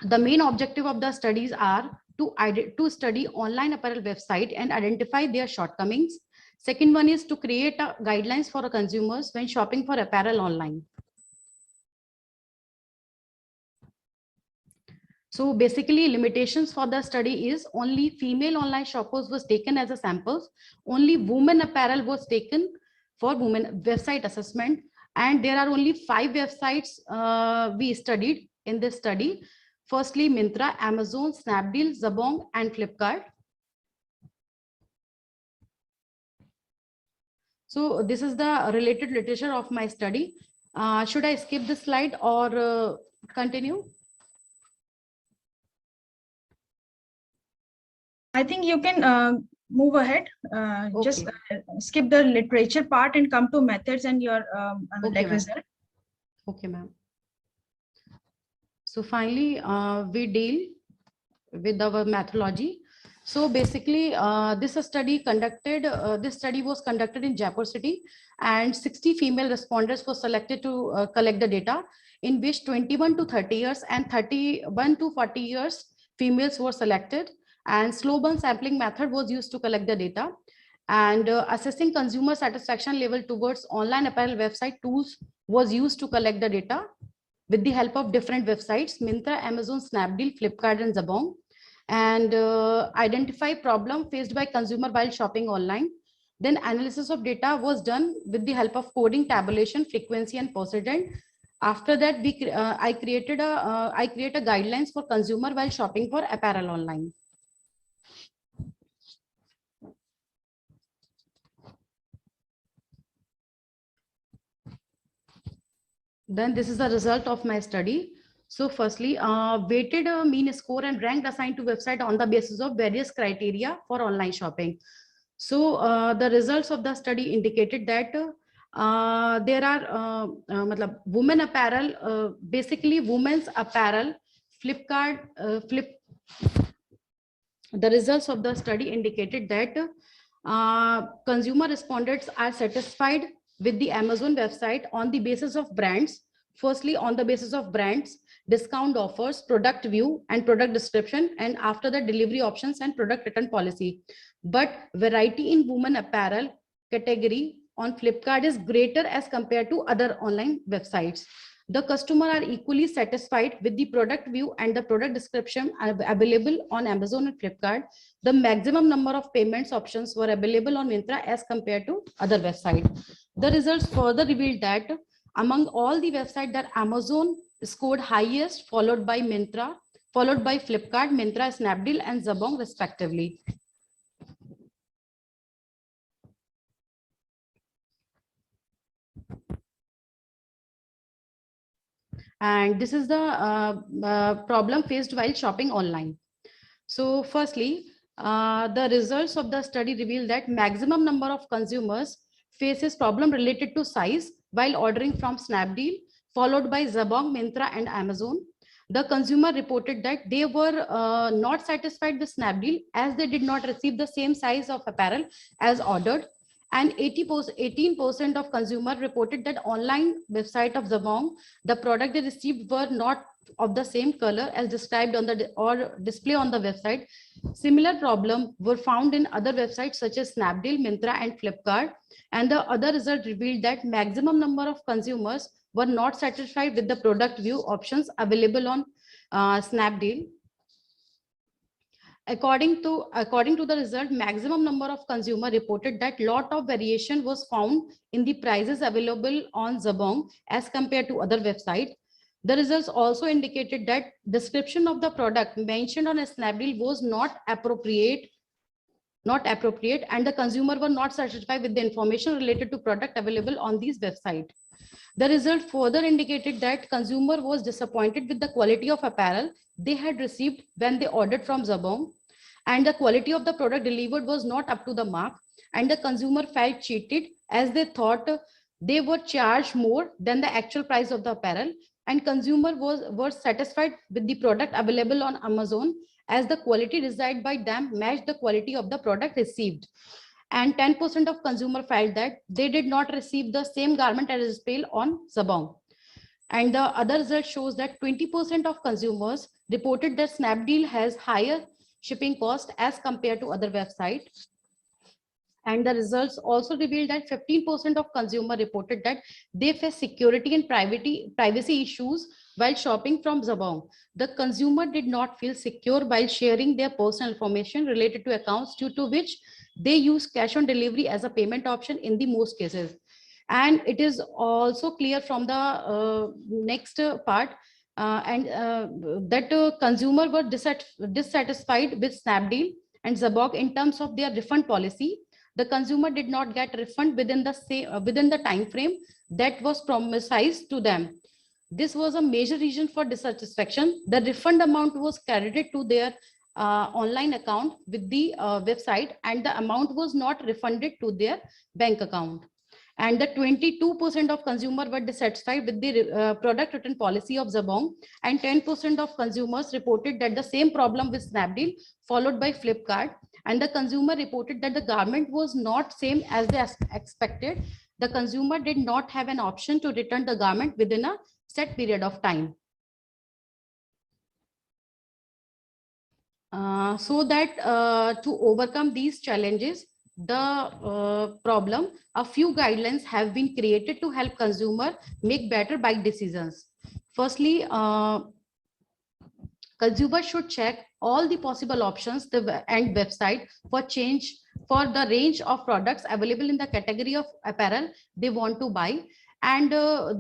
the main objective of the studies are to study online apparel website and identify their shortcomings. Second one is to create guidelines for consumers when shopping for apparel online. So basically limitations for the study is only female online shoppers was taken as a samples, only women apparel was taken for women website assessment, and there are only 5 websites we studied in this study. Firstly, Myntra, Amazon, Snapdeal, Jabong and Flipkart. So this is the related literature of my study. Should I skip this slide or continue? I think you can move ahead. Okay. Just skip the literature part and come to methods and your Okay, ma'am. result. Okay, ma'am. So finally, we deal with our methodology. So basically, this study was conducted in Jaipur city, and 60 female respondents were selected to collect the data, in which 21 to 30 years and 31 to 40 years females were selected, and slow burn sampling method was used to collect the data. And assessing consumer satisfaction level towards online apparel website tools was used to collect the data with the help of different websites, Myntra, Amazon, Snapdeal, Flipkart, and Jabong, and identify problem faced by consumer while shopping online. Then analysis of data was done with the help of coding, tabulation, frequency, and percent. After that, I create a guidelines for consumer while shopping for apparel online. Then this is the result of my study. So firstly, weighted mean score and ranked assigned to website on the basis of various criteria for online shopping. So the results of the study indicated that there are women apparel, basically women's apparel, Flipkart, the results of the study indicated that consumer respondents are satisfied with the Amazon website on the basis of brands. Firstly, on the basis of brands, discount offers, product view and product description, and after the delivery options and product return policy. But variety in women apparel category on Flipkart is greater as compared to other online websites. The customer are equally satisfied with the product view and the product description available on Amazon and Flipkart. The maximum number of payments options were available on Myntra as compared to other websites. The results further revealed that among all the websites that Amazon scored highest, followed by Myntra, followed by Flipkart, Myntra, Snapdeal, and Jabong respectively. And this is the problem faced while shopping online. So firstly, the results of the study reveal that maximum number of consumers faces problem related to size while ordering from Snapdeal, followed by Jabong, Myntra, and Amazon. The consumer reported that they were not satisfied with Snapdeal as they did not receive the same size of apparel as ordered. And 18% of consumers reported that online website of Jabong, the product they received were not of the same color as described on the or display on the website. Similar problem were found in other websites such as Snapdeal, Myntra, and Flipkart. And the other result revealed that maximum number of consumers were not satisfied with the product view options available on Snapdeal. According to the result, maximum number of consumer reported that lot of variation was found in the prices available on Jabong as compared to other websites. The results also indicated that description of the product mentioned on a Snapdeal was not appropriate, and the consumer were not satisfied with the information related to product available on these websites. The result further indicated that consumer was disappointed with the quality of apparel they had received when they ordered from Jabong, and the quality of the product delivered was not up to the mark, and the consumer felt cheated as they thought they were charged more than the actual price of the apparel, and consumer were satisfied with the product available on Amazon as the quality desired by them matched the quality of the product received. And 10% of consumer felt that they did not receive the same garment as displayed on Jabong. And the other result shows that 20% of consumers reported that Snapdeal has higher shipping cost as compared to other websites. And the results also revealed that 15% of consumer reported that they face security and privacy issues while shopping from Jabong. The consumer did not feel secure while sharing their personal information related to accounts, due to which they use cash on delivery as a payment option in the most cases. And it is also clear from the next part that consumer were dissatisfied with Snapdeal and Jabong in terms of their refund policy. The consumer did not get refund within the time frame that was promised to them. This was a major reason for dissatisfaction. The refund amount was credited to their online account with the website, and the amount was not refunded to their bank account. And the 22% of consumers were dissatisfied with the product return policy of Jabong, and 10% of consumers reported that the same problem with Snapdeal, followed by Flipkart. And the consumer reported that the garment was not same as they expected. The consumer did not have an option to return the garment within a set period of time. So that to overcome these challenges, the problem, a few guidelines have been created to help consumer make better buying decisions. Firstly, consumer should check all the possible options and website for the range of products available in the category of apparel they want to buy. And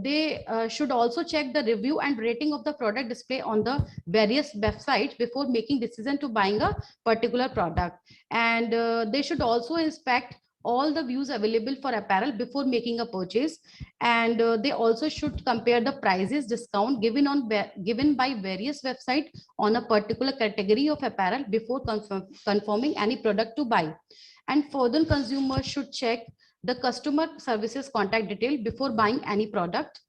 they should also check the review and rating of the product display on the various websites before making decision to buying a particular product. And they should also inspect all the views available for apparel before making a purchase. And they also should compare the prices discount given by various websites on a particular category of apparel before confirming any product to buy. And further, consumers should check the customer services contact detail before buying any product,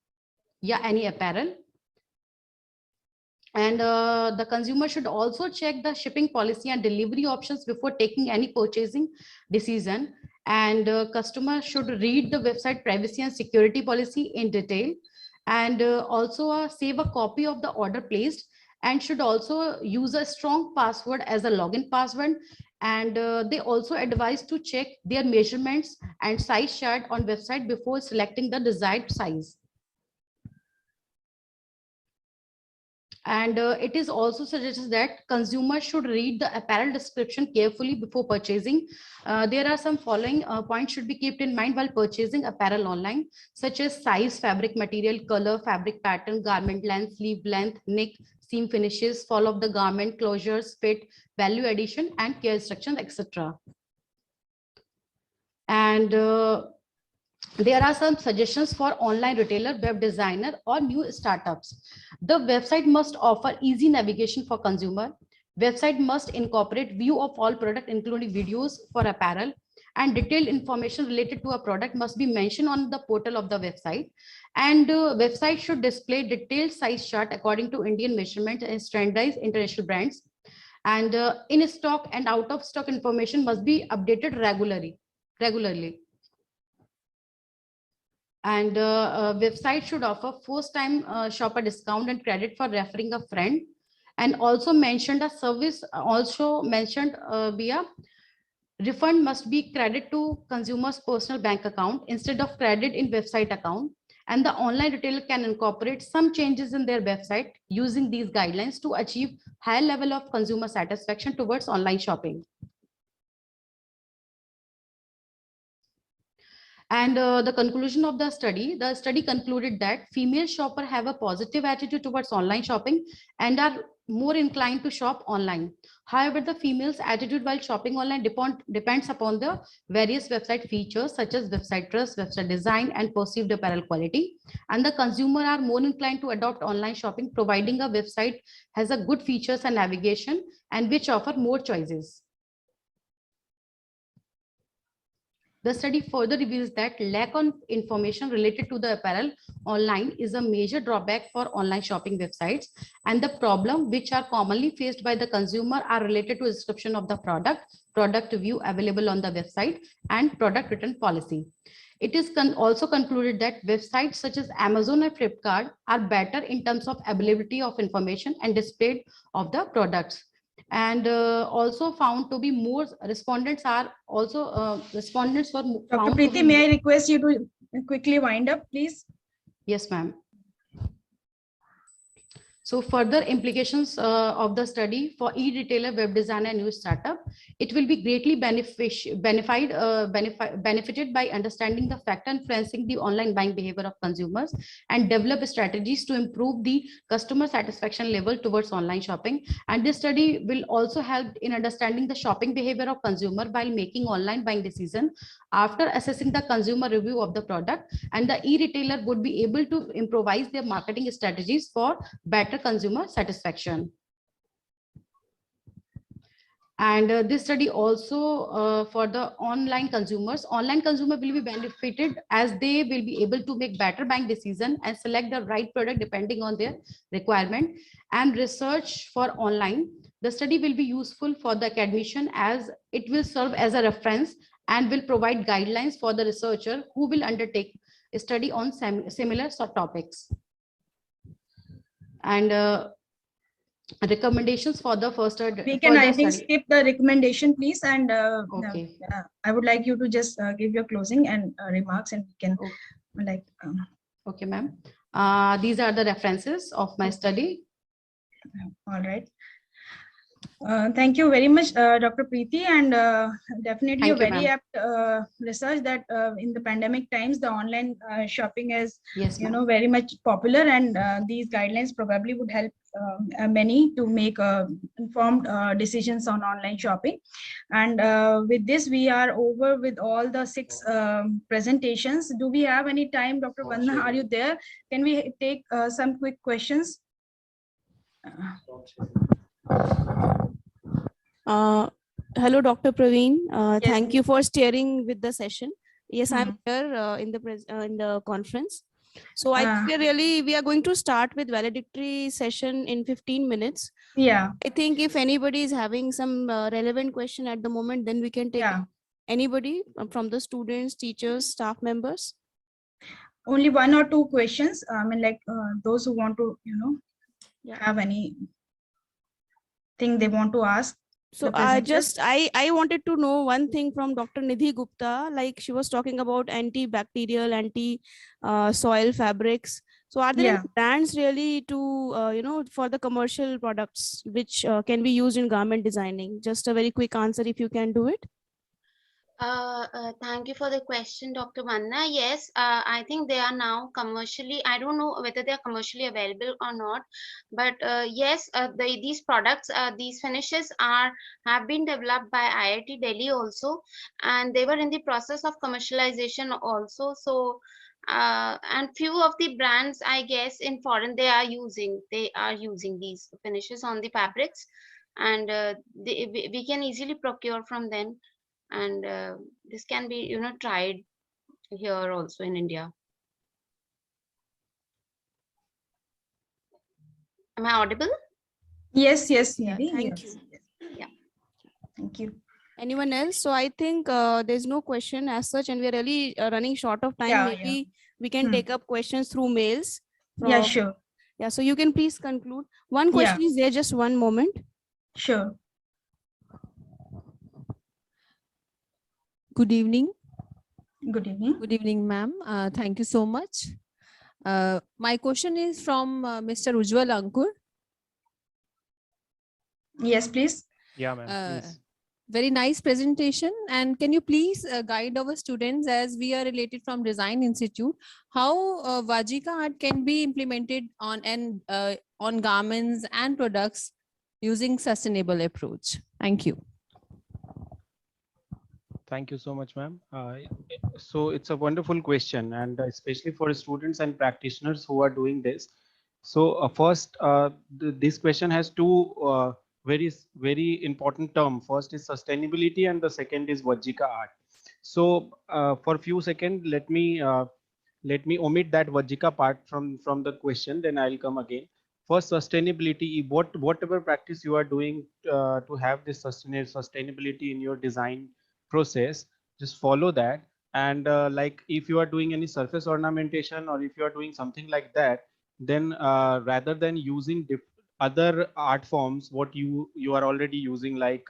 any apparel. And the consumer should also check the shipping policy and delivery options before taking any purchasing decision. And customer should read the website privacy and security policy in detail, and also save a copy of the order placed, and should also use a strong password as a login password. And they also advise to check their measurements and size chart on website before selecting the desired size. And it is also suggested that consumers should read the apparel description carefully before purchasing. There are some following points should be kept in mind while purchasing apparel online, such as size, fabric material, color, fabric pattern, garment length, sleeve length, neck, seam finishes, fall of the garment, closures, fit, value addition, and care instructions, etc. And there are some suggestions for online retailer, web designer, or new startups. The website must offer easy navigation for consumer. Website must incorporate view of all product, including videos for apparel, and detailed information related to a product must be mentioned on the portal of the website. And website should display detailed size chart according to Indian measurements and standardized international brands. And in stock and out of stock information must be updated regularly. And website should offer first time shopper discount and credit for referring a friend. And also mentioned a service, also mentioned via refund must be credit to consumer's personal bank account instead of credit in website account. And the online retailer can incorporate some changes in their website using these guidelines to achieve higher level of consumer satisfaction towards online shopping. And the conclusion of the study concluded that female shoppers have a positive attitude towards online shopping and are more inclined to shop online. However, the female's attitude while shopping online depends upon the various website features such as website trust, website design, and perceived apparel quality. And the consumer are more inclined to adopt online shopping, providing a website has a good features and navigation and which offer more choices. The study further reveals that lack of information related to the apparel online is a major drawback for online shopping websites, and the problem which are commonly faced by the consumer are related to description of the product, product view available on the website, and product return policy. It is also concluded that websites such as Amazon and Flipkart are better in terms of availability of information and display of the products. And also found to be more respondents are also respondents were Dr. found to Preeti, be may I request you to quickly wind up, please? Yes, ma'am. So further implications of the study for e-retailer, web designer, and new startup, it will be greatly benefited by understanding the factor influencing the online buying behavior of consumers and develop strategies to improve the customer satisfaction level towards online shopping. And this study will also help in understanding the shopping behavior of consumer while making online buying decision after assessing the consumer review of the product, and the e-retailer would be able to improvise their marketing strategies for better consumer satisfaction. And this study also for the online consumer will be benefited as they will be able to make better buying decision and select the right product depending on their requirement. And research for online, the study will be useful for the academician as it will serve as a reference and will provide guidelines for the researcher who will undertake a study on similar topics. And recommendations for the first We can, I think, skip the recommendation, please. And okay. I would like you to just give your closing and remarks, and we can like. Okay, ma'am. These are the references of my study. All right. Thank you very much, Dr. Preeti, and definitely a very apt research that in the pandemic times, the online shopping is, very much popular, and these guidelines probably would help many to make informed decisions on online shopping. And with this, we are over with all the 6 presentations. Do we have any time, Dr. Vandana? Are you there? Can we take some quick questions? Hello, Dr. Praveen. Yes. Thank you for steering with the session. Yes, I'm here in the conference. So I think we are going to start with valedictory session in 15 minutes. Yeah. I think if anybody is having some relevant question at the moment, then we can take anybody from the students, teachers, staff members. Only 1 or 2 questions. I mean, like those who want to, have any thing they want to ask. So I wanted to know one thing from Dr. Nidhi Gupta, like she was talking about antibacterial, anti-soil fabrics. So are there any brands really to, for the commercial products, which can be used in garment designing? Just a very quick answer if you can do it. Thank you for the question, Dr. Vandana. Yes, I think they are now commercially, I don't know whether they are commercially available or not, but yes, these products, these finishes have been developed by IIT Delhi also, and they were in the process of commercialization also. So, and few of the brands, I guess, in foreign, they are using these finishes on the fabrics. and we can easily procure from them, and this can be tried here also in India. Am I audible? Yes, yes, Yeah, Nidhi. thank Yes. you. Yeah. Thank you. Anyone else? So I think there's no question as such, and we're really running short of time. Yeah, Maybe we can Hmm. take up questions through mails. Yeah, From, sure. yeah, so you can please conclude. One Yeah, question is there, just one moment. sure. Good evening. Good evening. Good evening, ma'am. Thank you so much. My question is from Mr. Ujjwal Ankur. Yes, please. Yeah, ma'am, Uh, please. Very nice presentation. And can you please guide our students, as we are related from Design Institute, how Vajika art can be implemented on garments and products using sustainable approach? Thank you. Thank you so much, ma'am. So it's a wonderful question, and especially for students and practitioners who are doing this. So first, this question has two very important term. First is sustainability, and the second is Vajika art. So for a few seconds, let me omit that Vajika part from the question. Then I'll come again. First, sustainability. Whatever practice you are doing to have this sustainability in your design process, just follow that. And like if you are doing any surface ornamentation, or if you are doing something like that, then rather than using other art forms what you are already using, like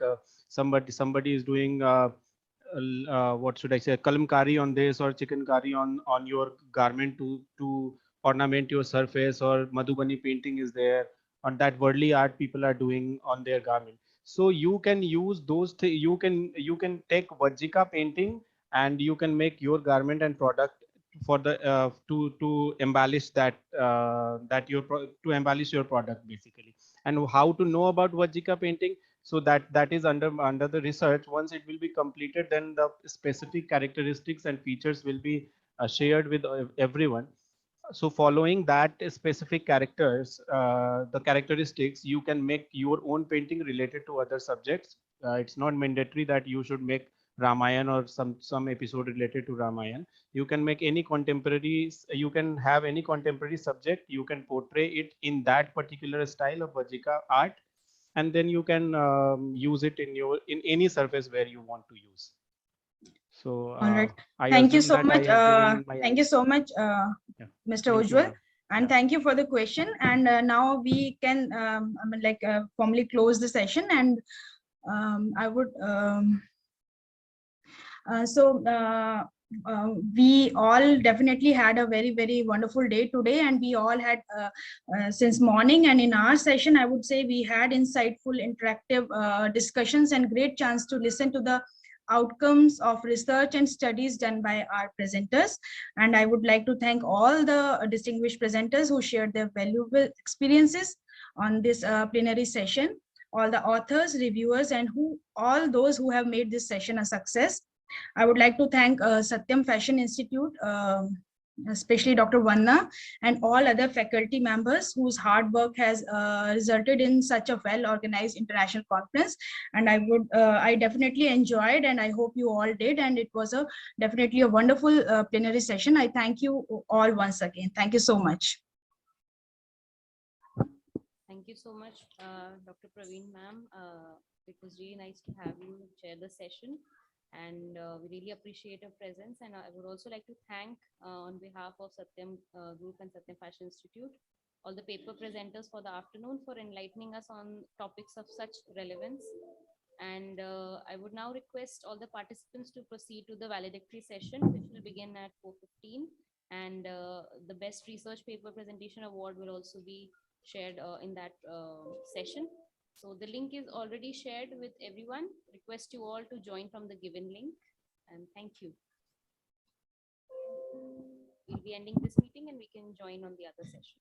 somebody is doing what should I say, kalamkari on this, or chicken curry on your garment to ornament your surface, or Madhubani painting is there, on that worldly art people are doing on their garment. So you can use those you can take Vajika painting, and you can make your garment and product for the to embellish that to embellish your product basically. And how to know about Vajika painting? So that is under the research. Once it will be completed, then the specific characteristics and features will be shared with everyone. So following that specific the characteristics, you can make your own painting related to other subjects. It's not mandatory that you should make Ramayan or some episode related to Ramayan. You can make any contemporary, you can have any contemporary subject, you can portray it in that particular style of Vajika art, and then you can use it in any surface where you want to use. So All right. I Thank you assume so that I much. have given my Thank you so much, yeah. Mr. Thank you, Ujjwal. ma'am. And Yeah. thank you for the question. And now we can formally close the session. And I would we all definitely had a very wonderful day today, and we all had since morning, and in our session I would say we had insightful interactive discussions and great chance to listen to the outcomes of research and studies done by our presenters. And I would like to thank all the distinguished presenters who shared their valuable experiences on this plenary session, all the authors, reviewers, and all those who have made this session a success. I would like to thank Satyam Fashion Institute, especially Dr. Vanna, and all other faculty members whose hard work has resulted in such a well-organized international conference. And I definitely enjoyed, and I hope you all did. And it was definitely a wonderful plenary session. I thank you all once again. Thank you so much. Thank you so much, Dr. Praveen ma'am. It was really nice to have you chair the session, and we really appreciate your presence. And I would also like to thank, on behalf of Satyam Group and Satyam Fashion Institute, all the paper presenters for the afternoon, for enlightening us on topics of such relevance. And I would now request all the participants to proceed to the valedictory session, which will begin at 4:15. And the best research paper presentation award will also be shared in that session. So the link is already shared with everyone. Request you all to join from the given link. And thank you. We'll be ending this meeting, and we can join on the other session.